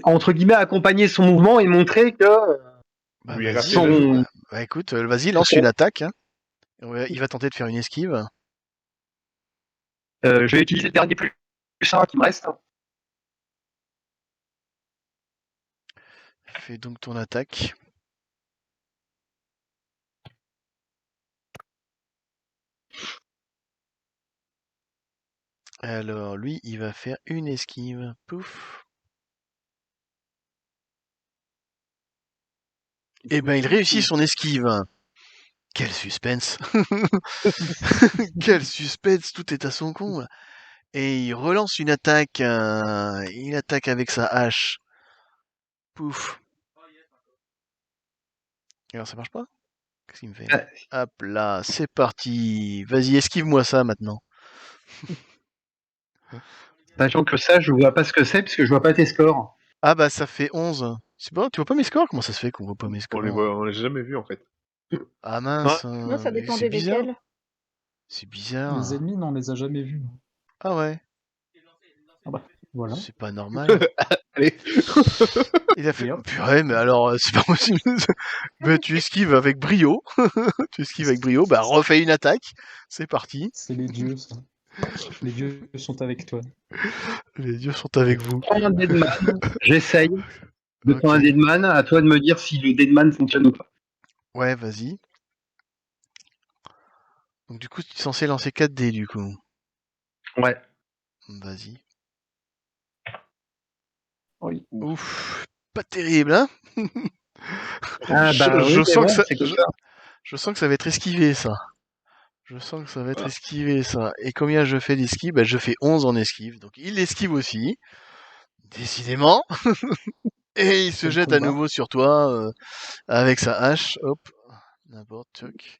entre guillemets, accompagner son mouvement et montrer que Bah, Lui, vas-y. Bah, écoute, vas-y, lance une attaque. Hein. Ouais, il va tenter de faire une esquive. je vais utiliser le dernier plus 1 qui me reste. Fais donc ton attaque. Alors, lui, il va faire une esquive. Pouf. Eh ben, il réussit son esquive. Quel suspense. Quel suspense, tout est à son comble. Et il relance une attaque. Il attaque avec sa hache. Pouf. Alors, ça marche pas? Qu'est-ce qu'il me fait? Hop là, c'est parti. Vas-y, esquive-moi ça maintenant. Sachant que ça, je vois pas ce que c'est, parce que je vois pas tes scores. Ah bah ça fait 11. C'est bon, tu vois pas mes scores? Comment ça se fait qu'on voit pas mes scores? On les a jamais vus en fait. Ah mince. Non, ça mais dépendait desquels. C'est bizarre. Les ennemis, non, on les a jamais vus. Ah ouais. Ah bah, voilà. C'est pas normal. Allez. Il a fait purée, mais alors c'est pas possible. Bah, tu esquives avec brio. Bah refais une attaque. C'est parti. C'est les dieux, ça. Les dieux sont avec toi. Les dieux sont avec vous. Prends un Deadman, j'essaye de prendre un Deadman, à toi de me dire si le Deadman fonctionne ou pas. Ouais, vas-y. Donc du coup, tu es censé lancer 4 dés du coup. Ouais. Vas-y. Oui. Ouf, pas terrible, hein? Ah Je, bah je oui, mais sens que bon, ça, c'est comme ça. je sens que ça va être esquivé, ça. Je sens que ça va être esquivé, ça. Et combien je fais d'esquive? Bah, je fais 11 en esquive. Donc, il esquive aussi. Décidément. Et il se Quel jette à combat. nouveau sur toi, avec sa hache. Hop. N'importe, tuck.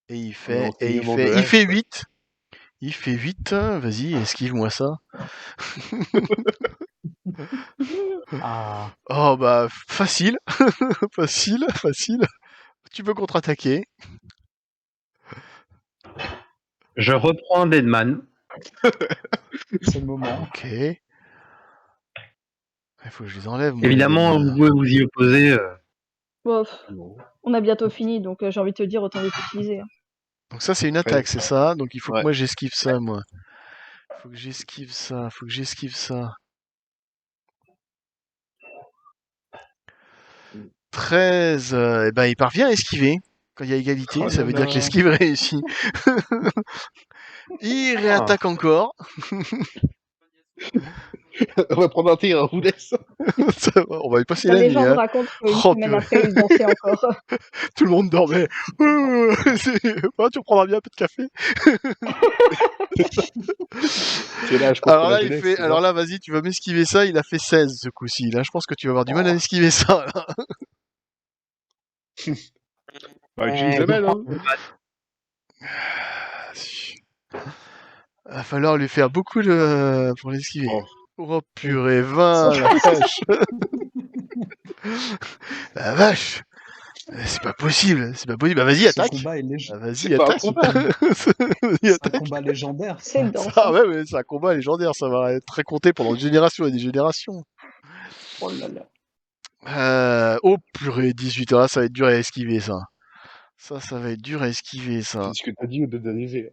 Et il fait, il fait 8. Il fait 8. Vas-y, esquive-moi ça. Ah, Oh, bah, facile. Facile, facile. Tu peux contre-attaquer. Je reprends un Deadman. c'est le moment. Ok. Il faut que je les enlève, moi, les Évidemment, Deadman. vous pouvez vous y opposer. Bof, Non. on a bientôt fini, donc j'ai envie de te dire, autant les utiliser. Hein. Donc ça, c'est une Après- attaque, c'est ça? Donc il faut que Ouais. moi j'esquive ça, moi. Faut que j'esquive ça, faut que j'esquive ça. 13, eh ben il parvient à esquiver. Quand il y a égalité, Oh ça là veut dire que là. l'esquive réussit. Il réattaque encore. On va prendre un thé, hein, on vous laisse. Ça va, on va y passer La la nuit, légende hein. raconte qu'une Oh, semaine purée. après, ils dansaient encore. Tout le monde dormait. Tu reprendras bien un peu de café. C'est l'âge contre Alors la là, il jeunesse. fait, c'est alors ça là, vas-y, tu vas m'esquiver ça. Il a fait 16 ce coup-ci. Là, je pense que tu vas avoir du mal à esquiver ça, là. Bah, utilise la balle, hein. Va falloir lui faire beaucoup de... pour l'esquiver. Oh. Oh purée, 20, la vache. La vache. C'est pas possible, c'est pas possible. Bah vas-y, Ce attaque. combat est Bah, vas-y, C'est pas un attaque. combat. Vas-y, C'est un attaque. combat légendaire. C'est Ça. une danse. Ah Hein. ouais, mais c'est un combat légendaire, ça va être très compté pendant des générations et des générations. Oh là là. Oh purée, 18, là, ça va être dur à esquiver, ça. Ça va être dur à esquiver, ça. C'est ce que t'as dit au début d'arriver.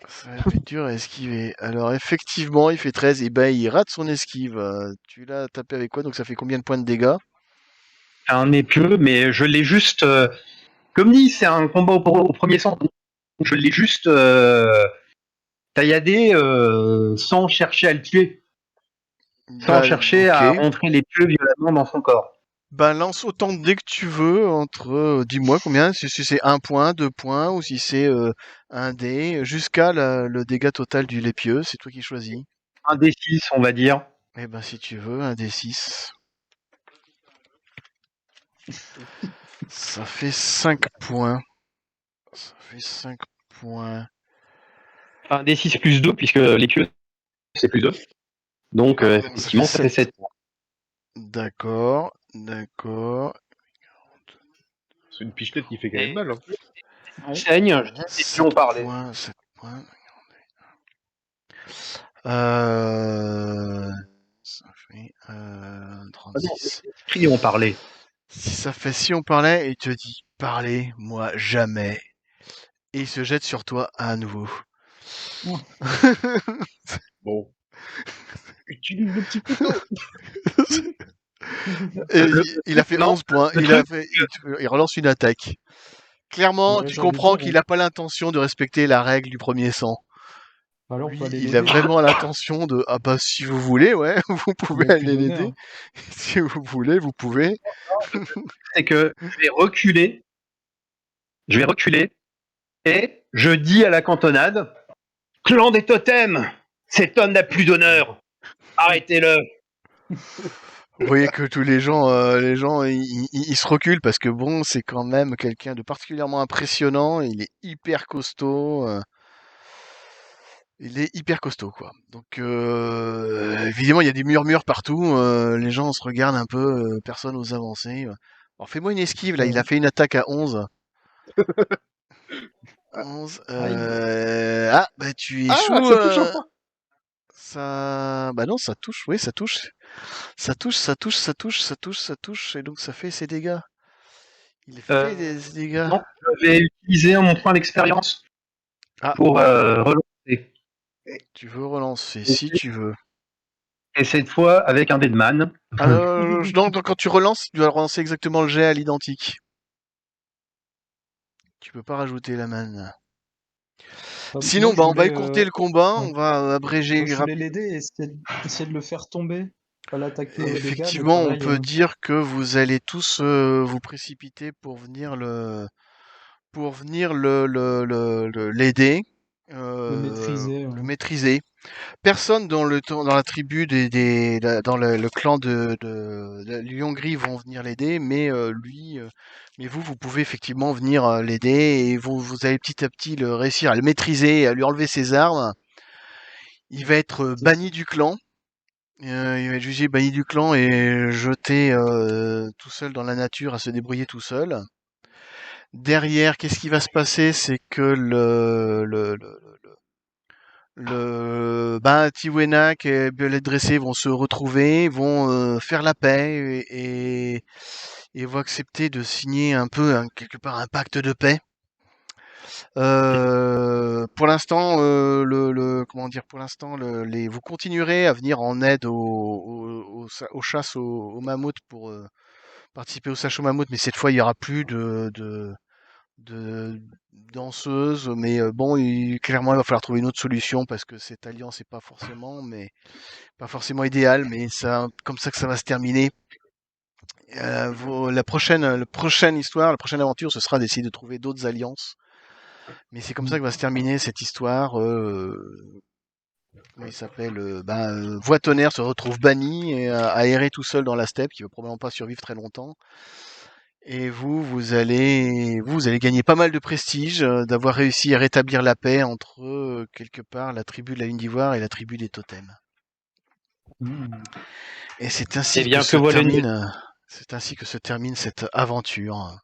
Ça va être dur à esquiver. Alors, effectivement, il fait 13, et ben, il rate son esquive. Tu l'as tapé avec quoi? Donc, ça fait combien de points de dégâts? Un épieu, mais je l'ai juste. Comme dit, c'est un combat au premier sang. Je l'ai juste tailladé sans chercher à le tuer, sans Bah, chercher ok. à rentrer l'épieu violemment dans son corps. Bah, lance autant de dés que tu veux entre, dis-moi combien, si c'est 1 point, 2 points, ou si c'est 1 dé, jusqu'à le dégât total du lépieux, c'est toi qui choisis. Un D6, on va dire. Eh ben, si tu veux, un D6. Ça fait 5 points. Ça fait 5 points. Un D6 plus 2, puisque l'épieu, c'est plus 2. Donc, effectivement, ça fait 7. D'accord, d'accord. C'est une pichenette qui fait quand même mal. Hein. Ouais. Saigne, je dis, et puis on parlait. 7 points. Ça fait 36. Puis on parlait. Si ça fait si on parlait, et il te dit parler, moi jamais. Et il se jette sur toi à nouveau. Oh. Bon. Utilise le petit couteau. Et il a fait Non, 11 points. Il relance une attaque. Clairement, Ouais, tu j'ai envie de comprends dire, qu'il n'a pas l'intention de respecter la règle du premier sang. Alors, on Lui, peut aller il a l'aider. vraiment l'intention de ah bah si vous voulez, ouais, vous pouvez Il a plus aller d'honneur. l'aider. Si vous voulez, vous pouvez. c'est que je vais reculer. Et je dis à la cantonade, clan des totems, cet homme n'a plus d'honneur. Arrêtez-le. Vous voyez que tous les gens, ils se reculent parce que bon, c'est quand même quelqu'un de particulièrement impressionnant. Il est hyper costaud. Il est hyper costaud, quoi. Donc, évidemment, il y a des murmures partout. Les gens se regardent un peu. Personne n'ose avancer. Alors, fais-moi une esquive, là. Il a fait une attaque à 11. 11. Ah, bah, tu échoues. ça touche enfin. Ça... Bah non, ça touche. Oui, ça touche. Ça touche. Et donc, ça fait ses dégâts. Il fait des dégâts. Non, je vais utiliser mon point d'expérience pour relancer. Tu veux relancer, si tu veux. Et cette fois avec un Deadman. Donc, quand tu relances, tu dois relancer exactement le jet à l'identique. Tu peux pas rajouter la manne. Sinon, je bah, on va voulais, écourter le combat, ouais. on va abréger Moi, je voulais l'aider et essayer de le faire tomber, pas l'attaquer aux dégâts, mais Effectivement, on pareil, peut dire que vous allez tous vous précipiter pour venir l'aider, le maîtriser. le Ouais. maîtriser. Personne dans la tribu dans le clan de Lion Gris vont venir l'aider, mais vous pouvez effectivement venir l'aider et vous allez petit à petit le réussir à le maîtriser, à lui enlever ses armes. Il va être C'est ça. banni du clan. Il va être jugé banni du clan et jeté tout seul dans la nature à se débrouiller tout seul. Derrière, qu'est-ce qui va se passer? C'est que Tiwenak et Belette Dressé vont se retrouver, vont faire la paix et vont accepter de signer un peu, quelque part, un pacte de paix. Pour l'instant, comment dire, pour l'instant, vous continuerez à venir en aide aux chasses aux mammouths pour participer aux chasses aux mammouths, mais cette fois, il y aura plus de danseuses. Mais bon, clairement, il va falloir trouver une autre solution parce que cette alliance n'est pas forcément idéale, mais ça, comme ça que ça va se terminer. La prochaine histoire, la prochaine aventure, ce sera d'essayer de trouver d'autres alliances. Mais c'est comme ça que va se terminer cette histoire. Comment il s'appelle Voitonnerre se retrouve banni et à errer tout seul dans la steppe, qui va probablement pas survivre très longtemps. Et vous allez gagner pas mal de prestige d'avoir réussi à rétablir la paix entre quelque part la tribu de la Lune d'Ivoire et la tribu des Totems. Et c'est C'est bien que voilà une c'est ainsi que se termine cette aventure.